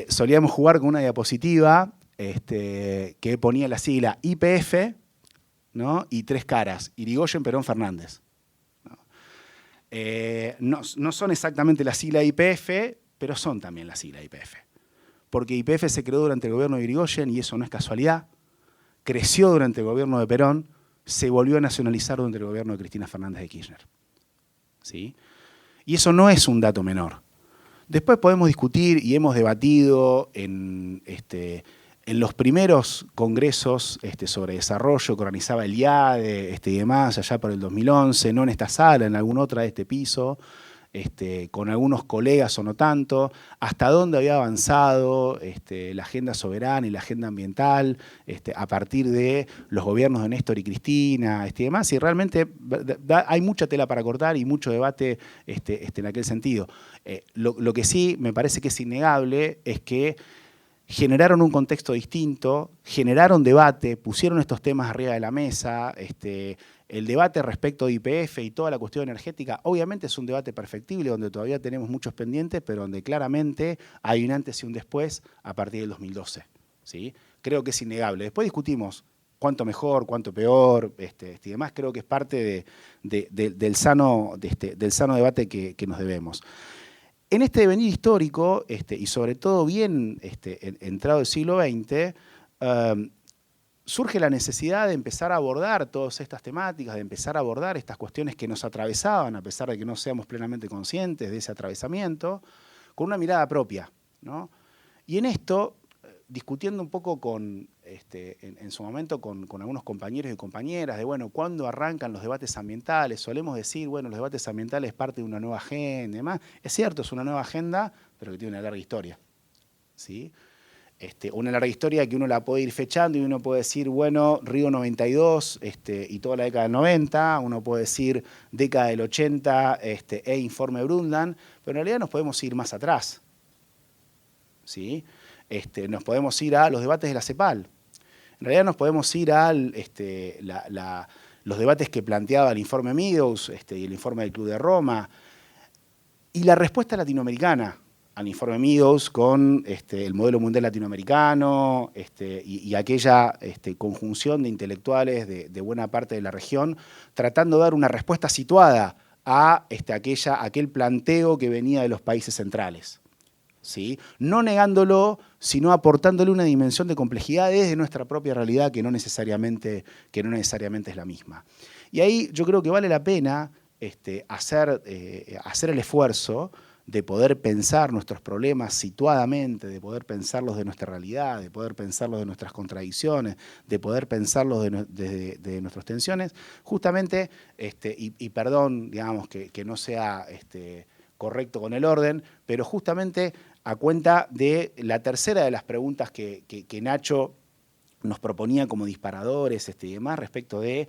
solíamos jugar con una diapositiva que ponía la sigla YPF, ¿no?, y tres caras, Irigoyen, Perón, Fernández. No son exactamente la sigla YPF, pero son también la sigla YPF. Porque YPF se creó durante el gobierno de Irigoyen y eso no es casualidad. Creció durante el gobierno de Perón, se volvió a nacionalizar durante el gobierno de Cristina Fernández de Kirchner. ¿Sí? Y eso no es un dato menor. Después podemos discutir y hemos debatido en los primeros congresos sobre desarrollo que organizaba el IADE y demás, allá por el 2011, no en esta sala, en alguna otra de este piso, con algunos colegas o no tanto, hasta dónde había avanzado la agenda soberana y la agenda ambiental a partir de los gobiernos de Néstor y Cristina y demás, y realmente hay mucha tela para cortar y mucho debate en aquel sentido. Lo que sí me parece que es innegable es que generaron un contexto distinto, generaron debate, pusieron estos temas arriba de la mesa. El debate respecto de YPF y toda la cuestión energética, obviamente es un debate perfectible, donde todavía tenemos muchos pendientes, pero donde claramente hay un antes y un después a partir del 2012. ¿Sí? Creo que es innegable. Después discutimos cuánto mejor, cuánto peor, y demás. Creo que es parte del sano debate que nos debemos. En este devenir histórico, y sobre todo bien entrado el siglo XX, surge la necesidad de empezar a abordar todas estas temáticas, de empezar a abordar estas cuestiones que nos atravesaban, a pesar de que no seamos plenamente conscientes de ese atravesamiento, con una mirada propia, ¿no? Y en esto, discutiendo un poco en su momento con algunos compañeros y compañeras de, bueno, ¿cuándo arrancan los debates ambientales? Solemos decir, bueno, los debates ambientales es parte de una nueva agenda y demás. Es cierto, es una nueva agenda, pero que tiene una larga historia, ¿sí? Una larga historia que uno la puede ir fechando y uno puede decir, bueno, Río 92 y toda la década del 90, uno puede decir década del 80 informe Brundtland, pero en realidad nos podemos ir más atrás, ¿sí? Nos podemos ir a los debates de la CEPAL. En realidad nos podemos ir a los debates que planteaba el informe Meadows y el informe del Club de Roma. Y la respuesta latinoamericana al informe Meadows con el modelo mundial latinoamericano y aquella conjunción de intelectuales de buena parte de la región, tratando de dar una respuesta situada a aquel planteo que venía de los países centrales. ¿Sí? No negándolo, sino aportándole una dimensión de complejidad desde nuestra propia realidad que no necesariamente es la misma. Y ahí yo creo que vale la pena hacer el esfuerzo de poder pensar nuestros problemas situadamente, de poder pensarlos de nuestra realidad, de poder pensarlos de nuestras contradicciones, de poder pensarlos de nuestras tensiones, justamente, y perdón, digamos, que no sea correcto con el orden, pero justamente a cuenta de la tercera de las preguntas que Nacho nos proponía como disparadores y demás respecto de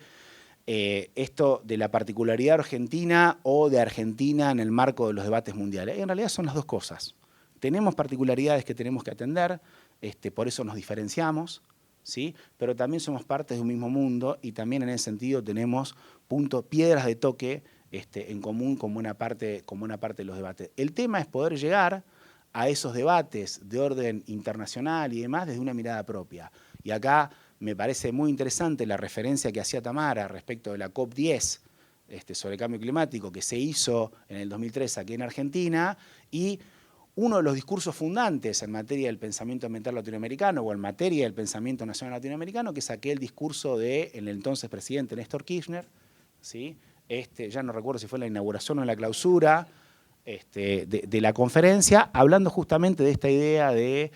esto de la particularidad argentina o de Argentina en el marco de los debates mundiales. En realidad son las dos cosas. Tenemos particularidades que tenemos que atender, por eso nos diferenciamos, ¿sí? Pero también somos parte de un mismo mundo y también en ese sentido tenemos piedras de toque en común como una parte de los debates. El tema es poder llegar a esos debates de orden internacional y demás desde una mirada propia. Y acá me parece muy interesante la referencia que hacía Tamara respecto de la COP10 sobre el cambio climático que se hizo en el 2003 aquí en Argentina, y uno de los discursos fundantes en materia del pensamiento ambiental latinoamericano o en materia del pensamiento nacional latinoamericano, que es aquel discurso del entonces presidente Néstor Kirchner, ¿sí? Ya no recuerdo si fue en la inauguración o en la clausura de la conferencia, hablando justamente de esta idea de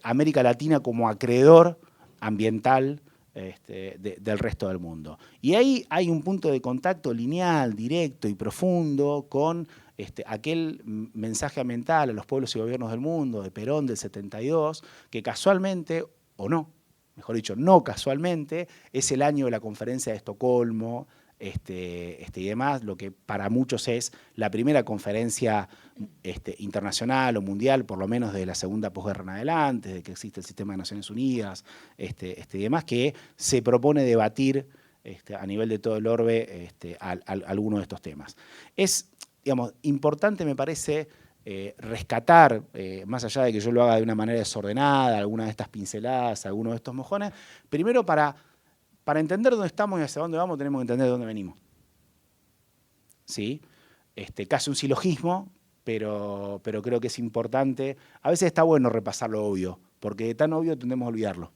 América Latina como acreedor ambiental del resto del mundo. Y ahí hay un punto de contacto lineal, directo y profundo con aquel mensaje ambiental a los pueblos y gobiernos del mundo de Perón del 72, que casualmente, o no, mejor dicho, no casualmente, es el año de la conferencia de Estocolmo, y demás, lo que para muchos es la primera conferencia internacional o mundial, por lo menos de la segunda posguerra en adelante, desde que existe el sistema de Naciones Unidas, y demás, que se propone debatir a nivel de todo el orbe alguno de estos temas. Es, digamos, importante, me parece, rescatar, más allá de que yo lo haga de una manera desordenada, alguna de estas pinceladas, alguno de estos mojones, primero para entender dónde estamos y hacia dónde vamos, tenemos que entender de dónde venimos. ¿Sí? Casi un silogismo, pero creo que es importante. A veces está bueno repasar lo obvio, porque de tan obvio tendemos a olvidarlo.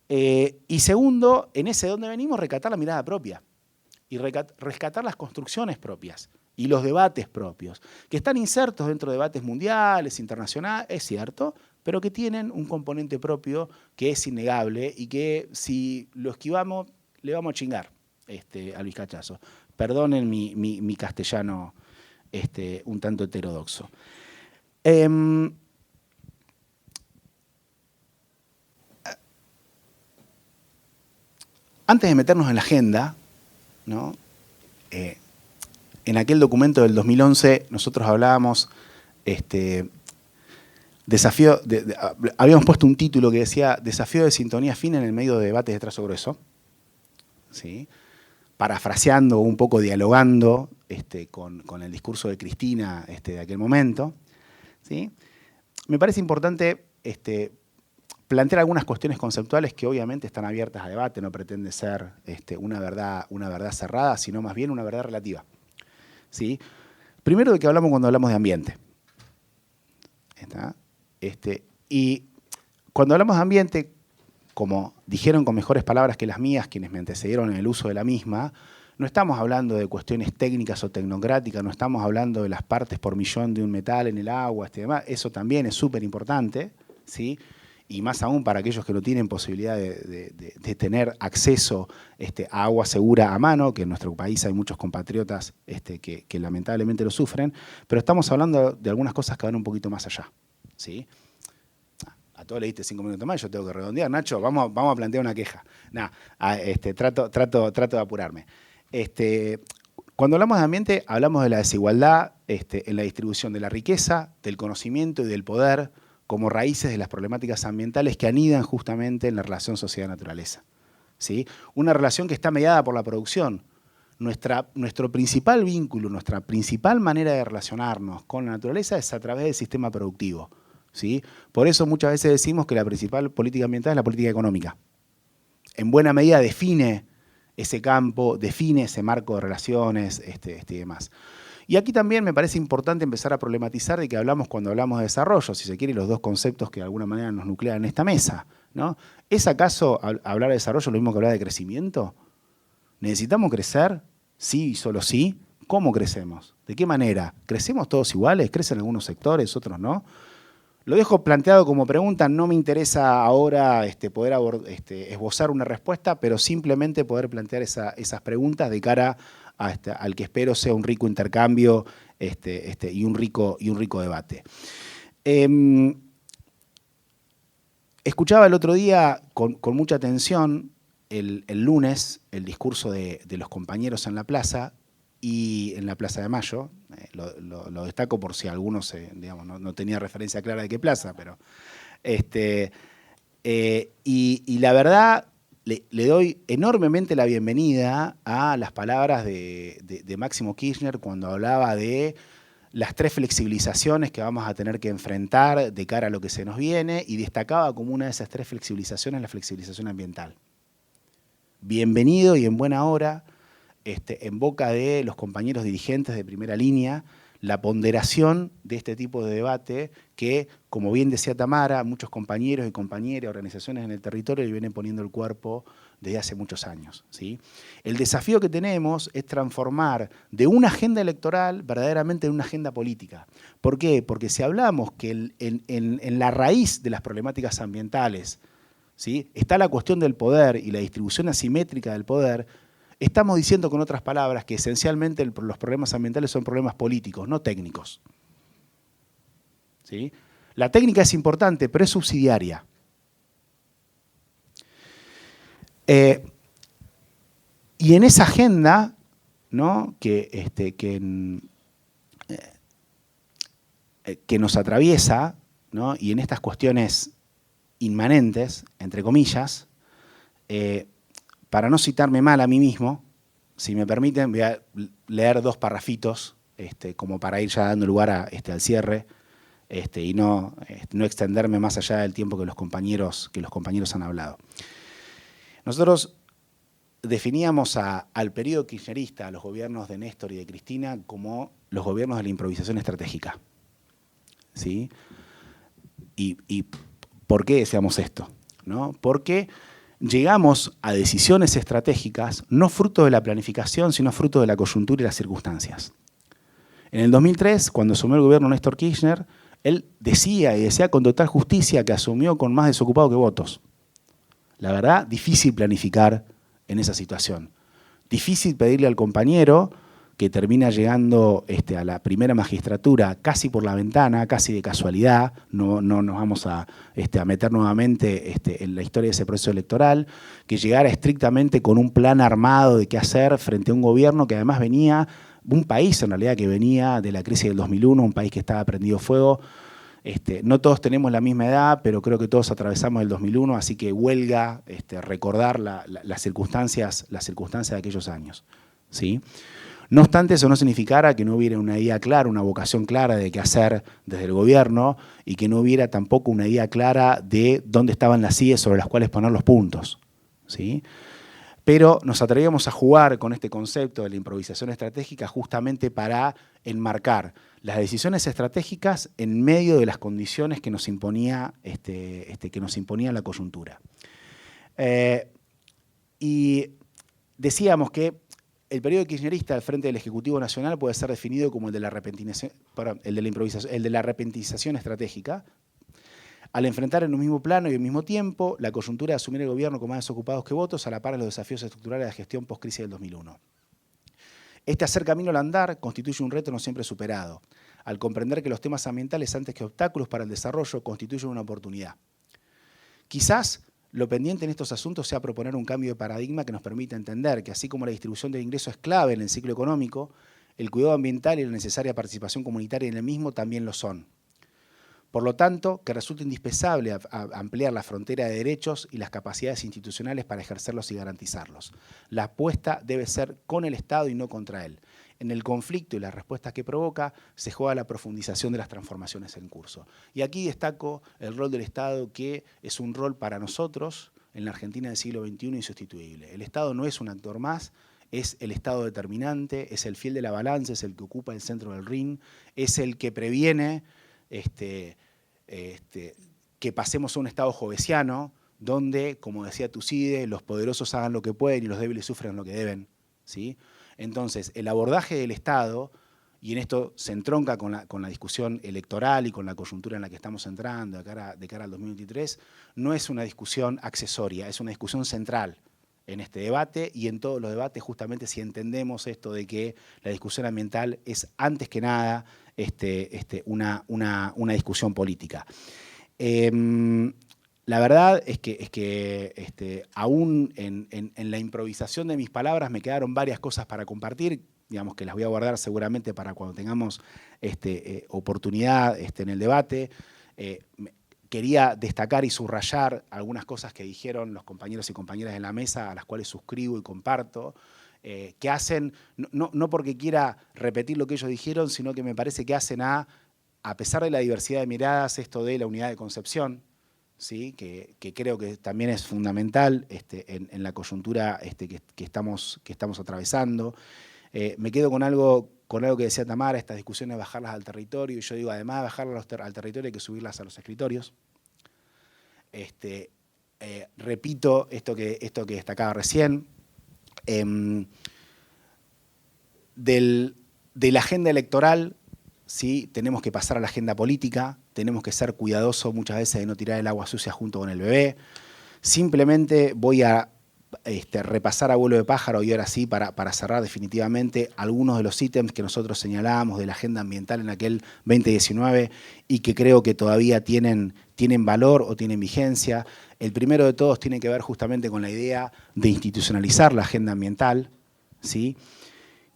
Y segundo, en ese de dónde venimos, rescatar la mirada propia y rescatar las construcciones propias y los debates propios, que están insertos dentro de debates mundiales, internacionales, es cierto, pero que tienen un componente propio que es innegable y que si lo esquivamos le vamos a chingar al vizcachazo. Perdonen mi castellano un tanto heterodoxo. Antes de meternos en la agenda, ¿no? En aquel documento del 2011 nosotros hablábamos habíamos puesto un título que decía Desafío de sintonía fina en el medio de debates de trazo grueso, ¿sí? Parafraseando, un poco dialogando con el discurso de Cristina de aquel momento, ¿sí? Me parece importante plantear algunas cuestiones conceptuales que obviamente están abiertas a debate, no pretende ser una verdad cerrada, sino más bien una verdad relativa, ¿sí? Primero, ¿de qué hablamos cuando hablamos de ambiente? ¿Está? Y cuando hablamos de ambiente, como dijeron con mejores palabras que las mías quienes me antecedieron en el uso de la misma, no estamos hablando de cuestiones técnicas o tecnocráticas, no estamos hablando de las partes por millón de un metal en el agua, demás. Eso también es súper importante, ¿sí? Y más aún para aquellos que no tienen posibilidad de tener acceso a agua segura a mano, que en nuestro país hay muchos compatriotas que lamentablemente lo sufren, pero estamos hablando de algunas cosas que van un poquito más allá, ¿sí? A todos le diste 5 minutos más, yo tengo que redondear. Nacho, vamos a plantear una queja. Trato de apurarme. Cuando hablamos de ambiente, hablamos de la desigualdad en la distribución de la riqueza, del conocimiento y del poder como raíces de las problemáticas ambientales que anidan justamente en la relación sociedad-naturaleza, ¿sí? Una relación que está mediada por la producción. Nuestro principal vínculo, nuestra principal manera de relacionarnos con la naturaleza es a través del sistema productivo, ¿sí? Por eso muchas veces decimos que la principal política ambiental es la política económica. En buena medida define ese campo, define ese marco de relaciones y demás. Y aquí también me parece importante empezar a problematizar de que hablamos cuando hablamos de desarrollo, si se quiere, los dos conceptos que de alguna manera nos nuclean en esta mesa, ¿no? ¿Es acaso hablar de desarrollo lo mismo que hablar de crecimiento? ¿Necesitamos crecer? Sí y solo sí. ¿Cómo crecemos? ¿De qué manera? ¿Crecemos todos iguales? ¿Crecen algunos sectores, otros no? Lo dejo planteado como pregunta, no me interesa ahora poder esbozar una respuesta, pero simplemente poder plantear esas preguntas de cara al que espero sea un rico intercambio y un rico debate. Escuchaba el otro día con mucha atención el lunes el discurso de los compañeros en la plaza y en la Plaza de Mayo. Lo destaco por si alguno no tenía referencia clara de qué plaza, pero y la verdad le doy enormemente la bienvenida a las palabras de Máximo Kirchner cuando hablaba de las 3 flexibilizaciones que vamos a tener que enfrentar de cara a lo que se nos viene, y destacaba como una de esas 3 flexibilizaciones la flexibilización ambiental. Bienvenido y en buena hora, en boca de los compañeros dirigentes de primera línea, la ponderación de este tipo de debate que, como bien decía Tamara, muchos compañeros y compañeras, organizaciones en el territorio le vienen poniendo el cuerpo desde hace muchos años, ¿sí? El desafío que tenemos es transformar de una agenda electoral verdaderamente en una agenda política. ¿Por qué? Porque si hablamos que en la raíz de las problemáticas ambientales, ¿sí?, está la cuestión del poder y la distribución asimétrica del poder, estamos diciendo con otras palabras que esencialmente los problemas ambientales son problemas políticos, no técnicos. ¿Sí? La técnica es importante, pero es subsidiaria. Y en esa agenda, ¿no?, que nos atraviesa, ¿no?, y en estas cuestiones inmanentes, entre comillas, para no citarme mal a mí mismo, si me permiten, voy a leer 2 parrafitos como para ir ya dando lugar al cierre y no extenderme más allá del tiempo que los compañeros han hablado. Nosotros definíamos al periodo kirchnerista, a los gobiernos de Néstor y de Cristina, como los gobiernos de la improvisación estratégica, ¿sí? ¿Y por qué decíamos esto? ¿No? Porque llegamos a decisiones estratégicas no fruto de la planificación, sino fruto de la coyuntura y las circunstancias. En el 2003, cuando asumió el gobierno Néstor Kirchner, él decía con total justicia que asumió con más desocupados que votos. La verdad, difícil planificar en esa situación. Difícil pedirle al compañero que termina llegando a la primera magistratura casi por la ventana, casi de casualidad, no nos vamos a meter nuevamente en la historia de ese proceso electoral, que llegara estrictamente con un plan armado de qué hacer frente a un gobierno que además venía, un país en realidad que venía de la crisis del 2001, un país que estaba prendido fuego. No todos tenemos la misma edad, pero creo que todos atravesamos el 2001, así que huelga recordar las circunstancias de aquellos años, ¿sí? No obstante, eso no significara que no hubiera una idea clara, una vocación clara de qué hacer desde el gobierno y que no hubiera tampoco una idea clara de dónde estaban las IES sobre las cuales poner los puntos, ¿sí? Pero nos atrevíamos a jugar con este concepto de la improvisación estratégica justamente para enmarcar las decisiones estratégicas en medio de las condiciones que nos imponía, la coyuntura. Y decíamos que el periodo kirchnerista al frente del Ejecutivo Nacional puede ser definido como el de la repentización estratégica, al enfrentar en un mismo plano y al mismo tiempo la coyuntura de asumir el gobierno con más desocupados que votos a la par de los desafíos estructurales de la gestión post-crisis del 2001. Este hacer camino al andar constituye un reto no siempre superado, al comprender que los temas ambientales, antes que obstáculos para el desarrollo, constituyen una oportunidad. Quizás lo pendiente en estos asuntos sea proponer un cambio de paradigma que nos permita entender que así como la distribución del ingreso es clave en el ciclo económico, el cuidado ambiental y la necesaria participación comunitaria en el mismo también lo son. Por lo tanto, que resulta indispensable ampliar la frontera de derechos y las capacidades institucionales para ejercerlos y garantizarlos. La apuesta debe ser con el Estado y no contra él. En el conflicto y las respuestas que provoca, se juega la profundización de las transformaciones en curso. Y aquí destaco el rol del Estado, que es un rol para nosotros, en la Argentina del siglo XXI insustituible. El Estado no es un actor más, es el Estado determinante, es el fiel de la balanza, es el que ocupa el centro del ring, es el que previene que pasemos a un Estado jovesiano, donde, como decía Tucídides, los poderosos hagan lo que pueden y los débiles sufren lo que deben, ¿sí? Entonces, el abordaje del Estado, y en esto se entronca con la discusión electoral y con la coyuntura en la que estamos entrando de cara al 2023, no es una discusión accesoria, es una discusión central en este debate y en todos los debates, justamente si entendemos esto de que la discusión ambiental es antes que nada una discusión política. La verdad es que aún en la improvisación de mis palabras me quedaron varias cosas para compartir, digamos que las voy a guardar seguramente para cuando tengamos oportunidad en el debate. Quería destacar y subrayar algunas cosas que dijeron los compañeros y compañeras de la mesa, a las cuales suscribo y comparto, que hacen, no porque quiera repetir lo que ellos dijeron, sino que me parece que hacen a pesar de la diversidad de miradas, esto de la unidad de concepción, ¿sí? que creo que también es fundamental en la coyuntura que estamos atravesando. Me quedo con algo que decía Tamara, estas discusiones, bajarlas al territorio, y yo digo, además de bajarlas al territorio, hay que subirlas a los escritorios. Repito esto que destacaba recién, de la agenda electoral, ¿sí? Tenemos que pasar a la agenda política, tenemos que ser cuidadosos muchas veces de no tirar el agua sucia junto con el bebé. Simplemente voy a repasar a vuelo de pájaro y ahora sí para cerrar definitivamente algunos de los ítems que nosotros señalábamos de la agenda ambiental en aquel 2019 y que creo que todavía tienen valor o tienen vigencia. El primero de todos tiene que ver justamente con la idea de institucionalizar la agenda ambiental, ¿sí?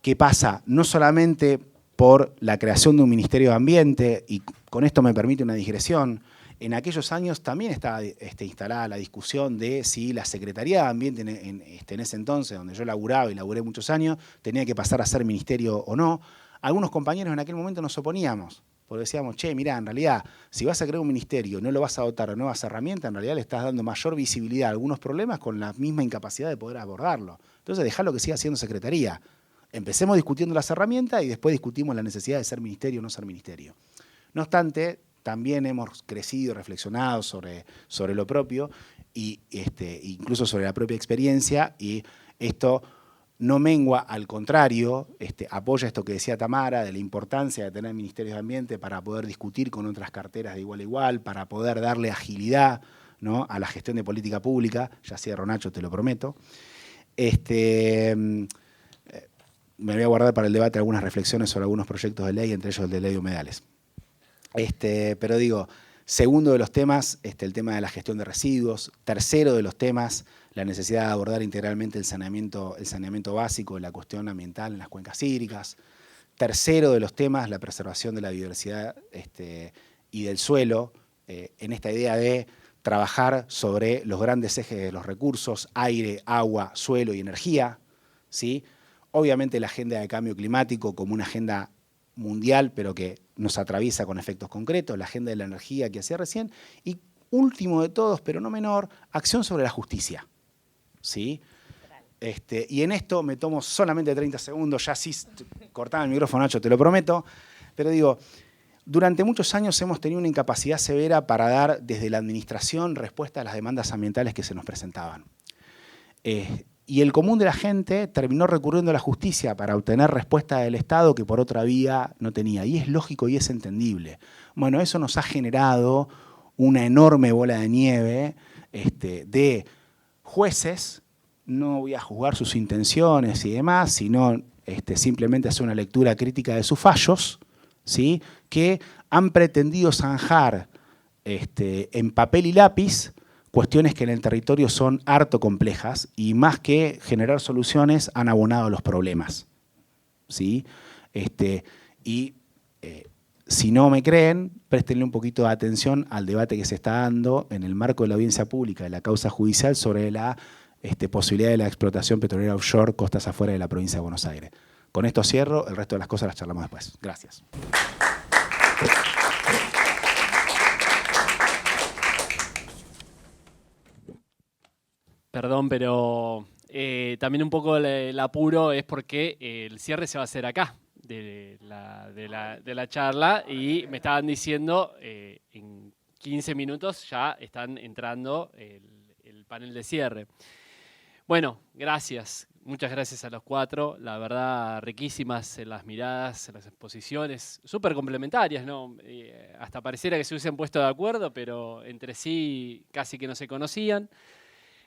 Que pasa no solamente por la creación de un Ministerio de Ambiente, y con esto me permite una digresión. En aquellos años también estaba instalada la discusión de si la Secretaría de Ambiente en ese entonces, donde yo laburaba y laburé muchos años, tenía que pasar a ser ministerio o no. Algunos compañeros en aquel momento nos oponíamos, porque decíamos, che, mirá, en realidad, si vas a crear un ministerio, no lo vas a dotar de nuevas herramientas, en realidad le estás dando mayor visibilidad a algunos problemas con la misma incapacidad de poder abordarlo. Entonces, dejalo que siga siendo secretaría. Empecemos discutiendo las herramientas y después discutimos la necesidad de ser ministerio o no ser ministerio. No obstante, también hemos crecido y reflexionado sobre lo propio y incluso sobre la propia experiencia, y esto no mengua, al contrario, apoya esto que decía Tamara de la importancia de tener ministerios de ambiente para poder discutir con otras carteras de igual a igual, para poder darle agilidad, ¿no?, a la gestión de política pública. Ya cierro, Nacho, te lo prometo. Me voy a guardar para el debate algunas reflexiones sobre algunos proyectos de ley, entre ellos el de ley de humedales. Pero digo, segundo de los temas, el tema de la gestión de residuos. Tercero de los temas, la necesidad de abordar integralmente el saneamiento básico, la cuestión ambiental en las cuencas hídricas. Tercero de los temas, la preservación de la biodiversidad y del suelo, en esta idea de trabajar sobre los grandes ejes de los recursos, aire, agua, suelo y energía, ¿sí? Obviamente la agenda de cambio climático como una agenda mundial, pero que nos atraviesa con efectos concretos, la agenda de la energía que hacía recién, y último de todos, pero no menor, acción sobre la justicia, ¿sí? Y en esto me tomo solamente 30 segundos, ya sí cortaba el micrófono, Nacho, te lo prometo, pero digo, durante muchos años hemos tenido una incapacidad severa para dar desde la administración respuesta a las demandas ambientales que se nos presentaban. Y el común de la gente terminó recurriendo a la justicia para obtener respuesta del Estado que por otra vía no tenía. Y es lógico y es entendible. Bueno, eso nos ha generado una enorme bola de nieve de jueces, no voy a juzgar sus intenciones y demás, sino simplemente hacer una lectura crítica de sus fallos, ¿sí?, que han pretendido zanjar en papel y lápiz cuestiones que en el territorio son harto complejas y más que generar soluciones han abonado los problemas, ¿sí? Si no me creen, préstenle un poquito de atención al debate que se está dando en el marco de la audiencia pública de la causa judicial sobre la posibilidad de la explotación petrolera offshore costas afuera de la provincia de Buenos Aires. Con esto cierro, el resto de las cosas las charlamos después. Gracias. Perdón, pero también un poco el apuro es porque el cierre se va a hacer acá de la charla y me estaban diciendo en 15 minutos ya están entrando el panel de cierre. Bueno, gracias. Muchas gracias a los 4. La verdad, riquísimas las miradas, las exposiciones, súper complementarias, ¿no? Hasta pareciera que se hubiesen puesto de acuerdo, pero entre sí casi que no se conocían.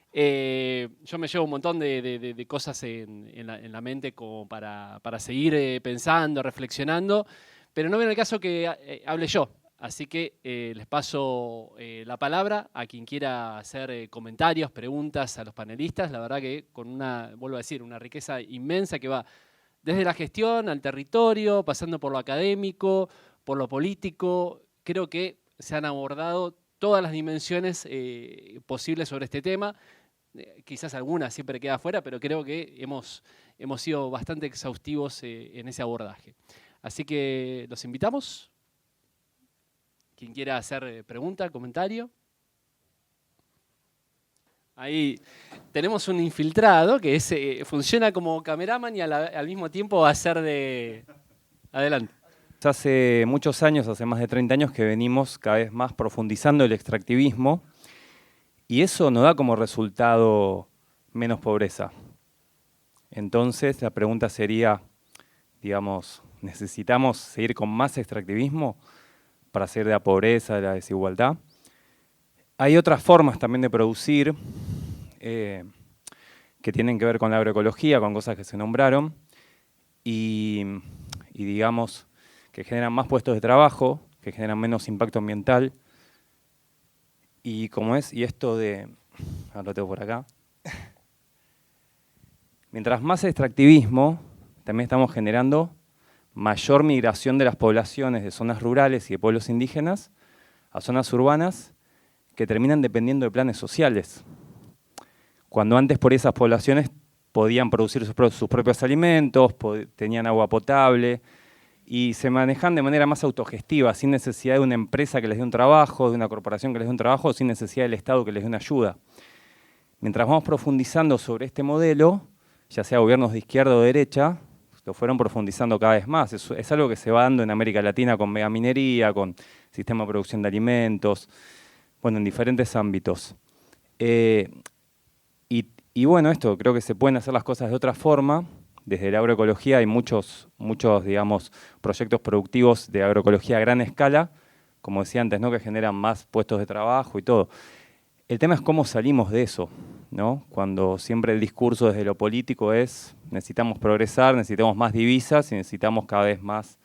Yo me llevo un montón de cosas en la mente como para seguir pensando, reflexionando, pero no viene el caso que hable yo. Así que les paso la palabra a quien quiera hacer comentarios, preguntas a los panelistas. La verdad que con vuelvo a decir, una riqueza inmensa que va desde la gestión al territorio, pasando por lo académico, por lo político. Creo que se han abordado todas las dimensiones posibles sobre este tema. Quizás alguna siempre queda afuera, pero creo que hemos sido bastante exhaustivos en ese abordaje. Así que los invitamos. Quien quiera hacer pregunta, comentario. Ahí tenemos un infiltrado que funciona como cameraman y al mismo tiempo va a ser de... Adelante. Hace muchos años, hace más de 30 años, que venimos cada vez más profundizando el extractivismo y eso nos da como resultado menos pobreza. Entonces la pregunta sería, digamos, ¿necesitamos seguir con más extractivismo para salir de la pobreza, de la desigualdad? Hay otras formas también de producir que tienen que ver con la agroecología, con cosas que se nombraron, y digamos que generan más puestos de trabajo, que generan menos impacto ambiental, y esto de... Ahora lo tengo por acá. Mientras más extractivismo, también estamos generando mayor migración de las poblaciones de zonas rurales y de pueblos indígenas a zonas urbanas que terminan dependiendo de planes sociales. Cuando antes por esas poblaciones podían producir sus propios alimentos, tenían agua potable y se manejan de manera más autogestiva, sin necesidad de una empresa que les dé un trabajo, de una corporación que les dé un trabajo, sin necesidad del Estado que les dé una ayuda. Mientras vamos profundizando sobre este modelo, ya sea gobiernos de izquierda o de derecha, lo fueron profundizando cada vez más. Es algo que se va dando en América Latina con megaminería, con sistema de producción de alimentos, bueno, en diferentes ámbitos. Y bueno, esto, creo que se pueden hacer las cosas de otra forma. Desde la agroecología hay muchos, digamos, proyectos productivos de agroecología a gran escala, como decía antes, ¿no? Que generan más puestos de trabajo y todo. El tema es cómo salimos de eso, ¿no? Cuando siempre el discurso desde lo político es necesitamos progresar, necesitamos más divisas y necesitamos cada vez más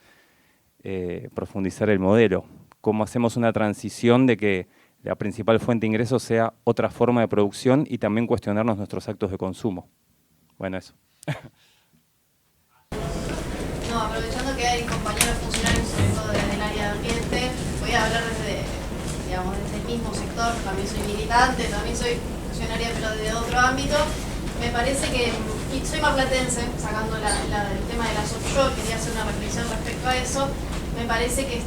profundizar el modelo. ¿Cómo hacemos una transición de que la principal fuente de ingresos sea otra forma de producción y también cuestionarnos nuestros actos de consumo? Bueno, eso. No, aprovechando que hay compañeros funcionarios, sobre todo desde el área de ambiente, voy a hablar desde el mismo sector. También soy militante, también soy funcionaria, pero de otro ámbito. Me parece que, y soy marplatense, sacando el tema de la soft shop, quería hacer una reflexión respecto a eso. Me parece que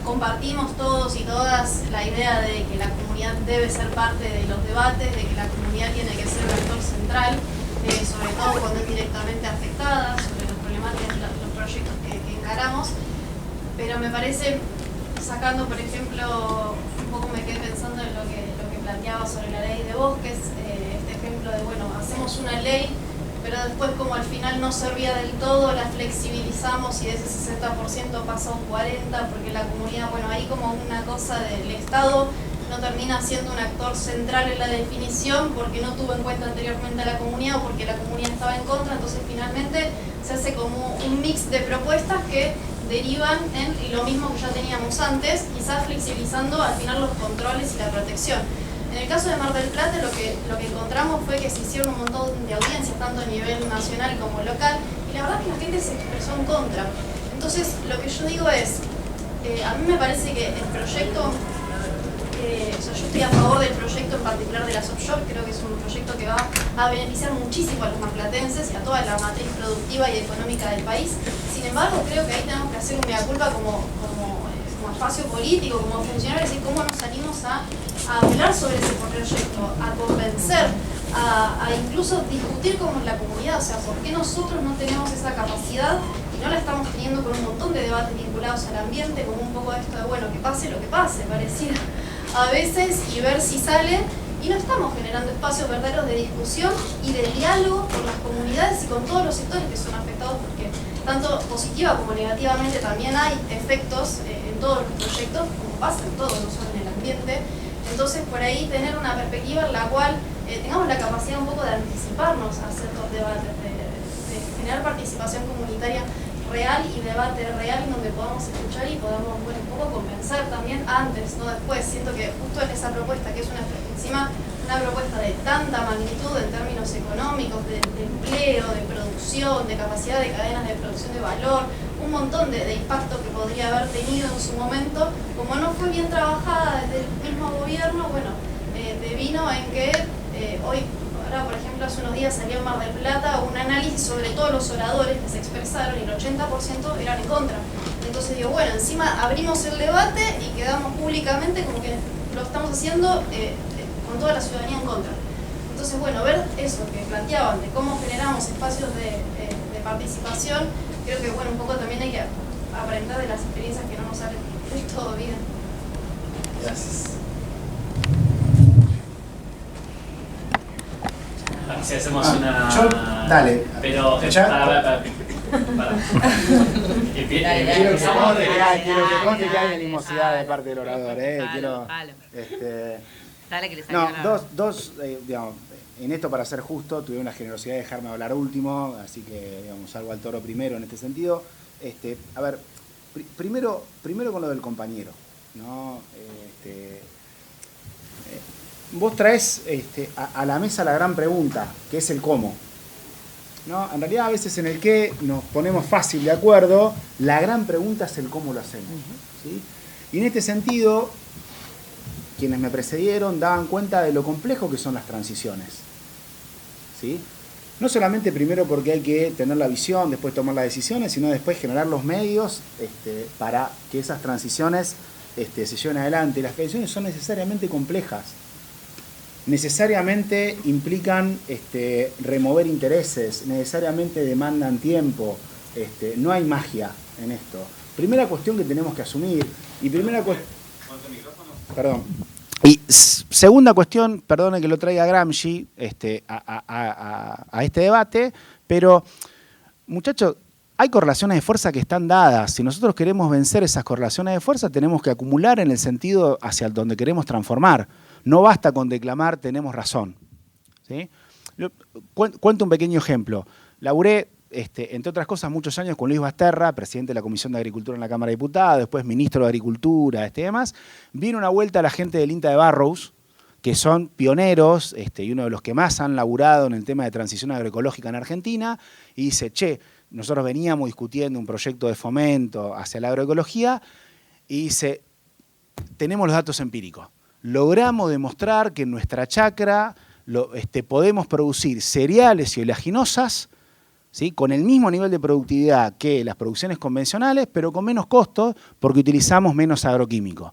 compartimos todos y todas la idea de que la comunidad debe ser parte de los debates, de que la comunidad tiene que ser un actor central, sobre todo cuando es directamente afectada, sobre las problemáticas, los proyectos que encaramos. Pero me parece, sacando por ejemplo, un poco me quedé pensando en lo que planteaba sobre la ley de bosques, este ejemplo de, bueno, hacemos una ley, pero después como al final no servía del todo, la flexibilizamos y de ese 60% pasa a un 40%, porque la comunidad, bueno, ahí como una cosa del Estado no termina siendo un actor central en la definición porque no tuvo en cuenta anteriormente a la comunidad o porque la comunidad estaba en contra, entonces finalmente se hace como un mix de propuestas que derivan en lo mismo que ya teníamos antes, quizás flexibilizando al final los controles y la protección. En el caso de Mar del Plata lo que encontramos fue que se hicieron un montón de audiencias, tanto a nivel nacional como local, y la verdad es que la gente se expresó en contra. Entonces lo que yo digo es, a mí me parece que el proyecto, yo estoy a favor del proyecto en particular de la soft shop, creo que es un proyecto que va a beneficiar muchísimo a los marplatenses y a toda la matriz productiva y económica del país. Sin embargo, creo que ahí tenemos que hacer un mea culpa como espacio político, como funcionarios, y cómo nos salimos a hablar sobre ese proyecto, a convencer, a incluso discutir como la comunidad, o sea, ¿por qué nosotros no tenemos esa capacidad y no la estamos teniendo con un montón de debates vinculados al ambiente, como un poco esto de, bueno, que pase lo que pase, pareciera a veces, y ver si sale, y no estamos generando espacios verdaderos de discusión y de diálogo con las comunidades y con todos los sectores que son afectados, porque tanto positiva como negativamente también hay efectos en todos los proyectos, como pasa en todo, no solo en el ambiente. Entonces, por ahí tener una perspectiva en la cual tengamos la capacidad un poco de anticiparnos a ciertos debates, de generar participación comunitaria real y debate real en donde podamos escuchar y podamos, bueno, un poco convencer también antes, no después. Siento que justo en esa propuesta, que es encima una propuesta de tanta magnitud en términos económicos, de empleo, de producción, de capacidad de cadenas de producción de valor, un montón de impacto que podría haber tenido en su momento, como no fue bien trabajada desde el mismo gobierno, bueno, devino en que hoy, ahora por ejemplo hace unos días salió en Mar del Plata un análisis sobre todos los oradores que se expresaron y el 80% eran en contra. Entonces digo, bueno, encima abrimos el debate y quedamos públicamente como que lo estamos haciendo con toda la ciudadanía en contra. Entonces, bueno, ver eso que planteaban de cómo generamos espacios de participación, creo que, bueno, un poco también hay que aprender de las experiencias que no nos salen del todo bien. Gracias. Si hacemos una... Dale. Pero... Quiero que conste que hay animosidad de parte del orador. Dale que le No, digamos, en esto, para ser justo, tuvieron la generosidad de dejarme hablar último, así que, digamos, salgo al toro primero en este sentido. A ver, primero con lo del compañero, ¿no? Vos traes a la mesa la gran pregunta, que es el cómo, ¿no? En realidad, a veces en el qué nos ponemos fácil de acuerdo, la gran pregunta es el cómo lo hacemos, ¿sí? Y en este sentido, quienes me precedieron daban cuenta de lo complejo que son las transiciones, ¿sí? No solamente primero porque hay que tener la visión, después tomar las decisiones, sino después generar los medios para que esas transiciones se lleven adelante. Las transiciones son necesariamente complejas, necesariamente implican remover intereses, necesariamente demandan tiempo, no hay magia en esto. Primera cuestión que tenemos que asumir, y primera cuestión... Perdón. Y segunda cuestión, perdone que lo traiga Gramsci a este debate, pero, muchachos, hay correlaciones de fuerza que están dadas. Si nosotros queremos vencer esas correlaciones de fuerza, tenemos que acumular en el sentido hacia donde queremos transformar. No basta con declamar tenemos razón, ¿sí? Cuento un pequeño ejemplo. Laburé, entre otras cosas, muchos años con Luis Basterra, presidente de la Comisión de Agricultura en la Cámara de Diputados, después ministro de Agricultura, y demás. Vino una vuelta a la gente del INTA de Barrows, que son pioneros y uno de los que más han laburado en el tema de transición agroecológica en Argentina, y dice, che, nosotros veníamos discutiendo un proyecto de fomento hacia la agroecología, y dice, tenemos los datos empíricos. Logramos demostrar que en nuestra chacra podemos producir cereales y oleaginosas, ¿sí?, con el mismo nivel de productividad que las producciones convencionales, pero con menos costos porque utilizamos menos agroquímicos.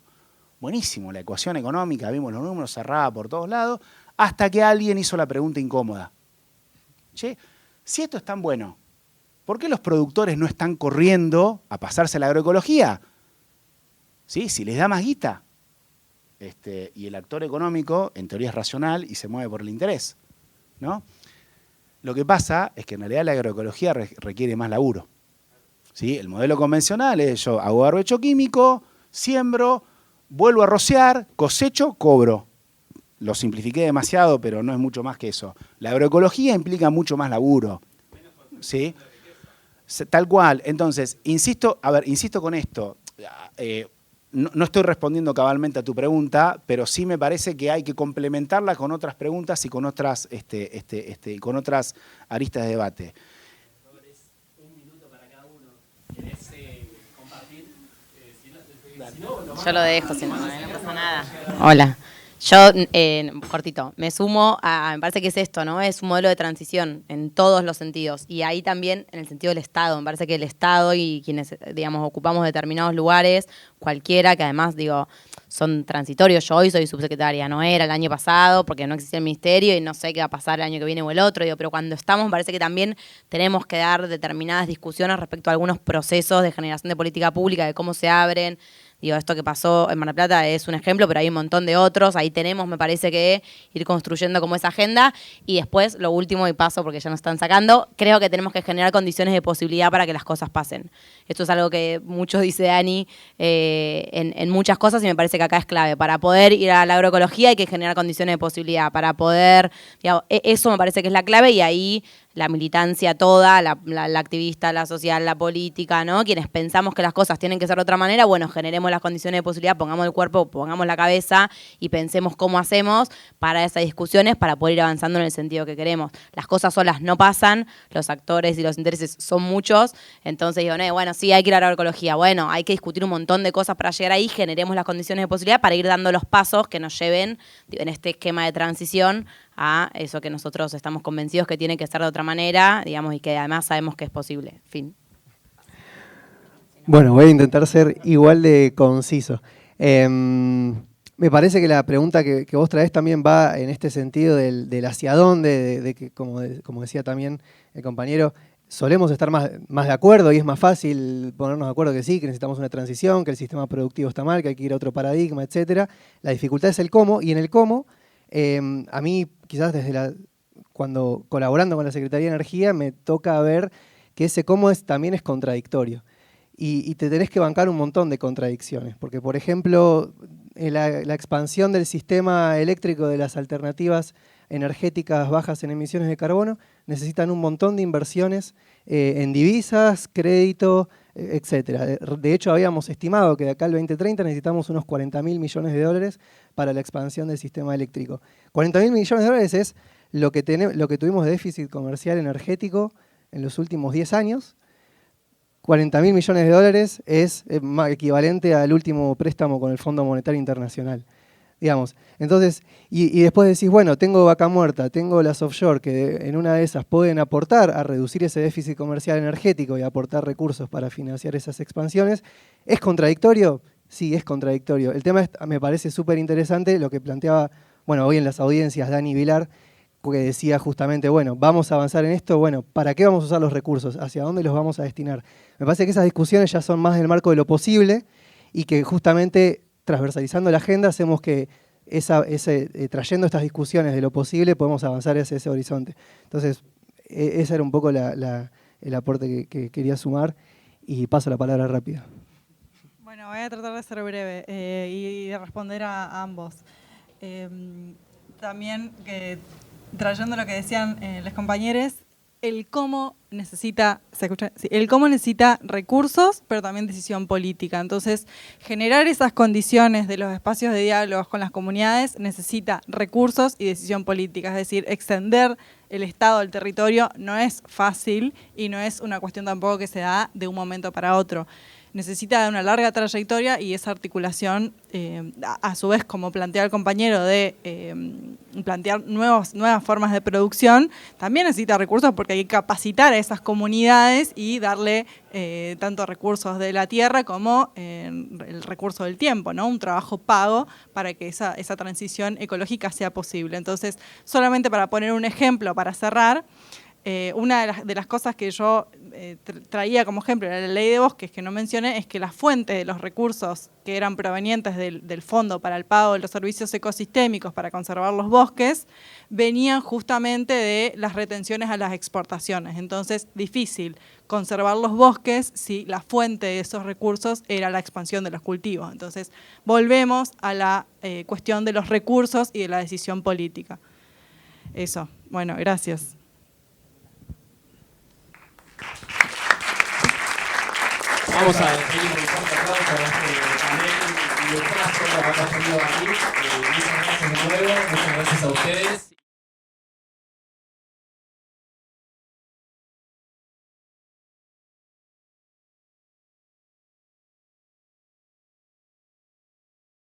Buenísimo, la ecuación económica, vimos los números cerrada por todos lados, hasta que alguien hizo la pregunta incómoda. Che, si esto es tan bueno, ¿por qué los productores no están corriendo a pasarse a la agroecología? ¿Sí? Si les da más guita. Y el actor económico, en teoría, es racional y se mueve por el interés, ¿no? Lo que pasa es que en realidad la agroecología requiere más laburo, ¿sí? El modelo convencional es yo hago barbecho químico, siembro, vuelvo a rociar, cosecho, cobro. Lo simplifiqué demasiado, pero no es mucho más que eso. La agroecología implica mucho más laburo, ¿sí? Tal cual. Entonces, insisto con esto. No estoy respondiendo cabalmente a tu pregunta, pero sí me parece que hay que complementarla con otras preguntas y con otras, con otras aristas de debate. Un minuto para cada uno. ¿Querés compartir? Yo lo dejo, si no pasa nada. Hola. Yo, cortito, me sumo me parece que es esto, ¿no? Es un modelo de transición en todos los sentidos. Y ahí también en el sentido del Estado. Me parece que el Estado y quienes, digamos, ocupamos determinados lugares, cualquiera, que además, digo, son transitorios. Yo hoy soy subsecretaria, no era el año pasado porque no existía el ministerio y no sé qué va a pasar el año que viene o el otro. Digo, pero cuando estamos, me parece que también tenemos que dar determinadas discusiones respecto a algunos procesos de generación de política pública, de cómo se abren. Digo, esto que pasó en Mar del Plata es un ejemplo, pero hay un montón de otros. Ahí tenemos, me parece, que ir construyendo como esa agenda. Y después, lo último, y paso porque ya nos están sacando, creo que tenemos que generar condiciones de posibilidad para que las cosas pasen. Esto es algo que mucho dice Dani en muchas cosas y me parece que acá es clave. Para poder ir a la agroecología hay que generar condiciones de posibilidad. Para poder, digamos, eso me parece que es la clave y ahí la militancia toda, la activista, la social, la política, ¿no? Quienes pensamos que las cosas tienen que ser de otra manera, bueno, generemos las condiciones de posibilidad, pongamos el cuerpo, pongamos la cabeza y pensemos cómo hacemos para esas discusiones, para poder ir avanzando en el sentido que queremos. Las cosas solas no pasan, los actores y los intereses son muchos, entonces digo, bueno, sí, hay que ir a la agroecología, bueno, hay que discutir un montón de cosas para llegar ahí, generemos las condiciones de posibilidad para ir dando los pasos que nos lleven en este esquema de transición a eso que nosotros estamos convencidos que tiene que ser de otra manera, digamos, y que además sabemos que es posible. Fin. Bueno, voy a intentar ser igual de conciso. Me parece que la pregunta que vos traés también va en este sentido del hacia dónde, de que, como decía también el compañero, solemos estar más de acuerdo y es más fácil ponernos de acuerdo que sí, que necesitamos una transición, que el sistema productivo está mal, que hay que ir a otro paradigma, etcétera. La dificultad es el cómo, y en el cómo, a mí quizás cuando colaborando con la Secretaría de Energía me toca ver que ese cómo también es contradictorio. Y te tenés que bancar un montón de contradicciones, porque por ejemplo, la expansión del sistema eléctrico de las alternativas energéticas bajas en emisiones de carbono necesitan un montón de inversiones en divisas, crédito, etcétera. De hecho, habíamos estimado que de acá al 2030 necesitamos unos 40.000 millones de dólares para la expansión del sistema eléctrico. 40.000 millones de dólares es lo que tuvimos de déficit comercial energético en los últimos 10 años. 40.000 millones de dólares es equivalente al último préstamo con el Fondo Monetario Internacional. Digamos. Entonces, y después decís, bueno, tengo Vaca Muerta, tengo las offshore, que en una de esas pueden aportar a reducir ese déficit comercial energético y aportar recursos para financiar esas expansiones. ¿Es contradictorio? Sí, es contradictorio. El tema me parece súper interesante lo que planteaba, bueno, hoy en las audiencias Dani Vilar, que decía justamente, bueno, vamos a avanzar en esto, bueno, ¿para qué vamos a usar los recursos? ¿Hacia dónde los vamos a destinar? Me parece que esas discusiones ya son más del marco de lo posible y que justamente transversalizando la agenda hacemos que trayendo estas discusiones de lo posible podemos avanzar hacia ese horizonte. Entonces, ese era un poco el aporte que quería sumar y paso la palabra rápida. Bueno, voy a tratar de ser breve y responder a ambos. También trayendo lo que decían los compañeros, el cómo necesita, ¿se escucha? Sí, el cómo necesita recursos, pero también decisión política. Entonces, generar esas condiciones de los espacios de diálogos con las comunidades necesita recursos y decisión política. Es decir, extender el Estado al territorio no es fácil y no es una cuestión tampoco que se da de un momento para otro. Necesita una larga trayectoria y esa articulación, a su vez, como plantea el compañero, de plantear nuevas formas de producción, también necesita recursos porque hay que capacitar a esas comunidades y darle tanto recursos de la tierra como el recurso del tiempo, ¿no? Un trabajo pago para que esa transición ecológica sea posible. Entonces, solamente para poner un ejemplo, para cerrar, una de las cosas que yo traía como ejemplo de la ley de bosques que no mencioné es que la fuente de los recursos que eran provenientes del Fondo para el pago de los servicios ecosistémicos para conservar los bosques venían justamente de las retenciones a las exportaciones. Entonces, difícil conservar los bosques si la fuente de esos recursos era la expansión de los cultivos. Entonces, volvemos a la cuestión de los recursos y de la decisión política. Eso. Bueno, gracias. Vamos a pedir un fuerte aplauso a este panel y el caso que ha tenido aquí. Muchas gracias de nuevo, muchas gracias a ustedes.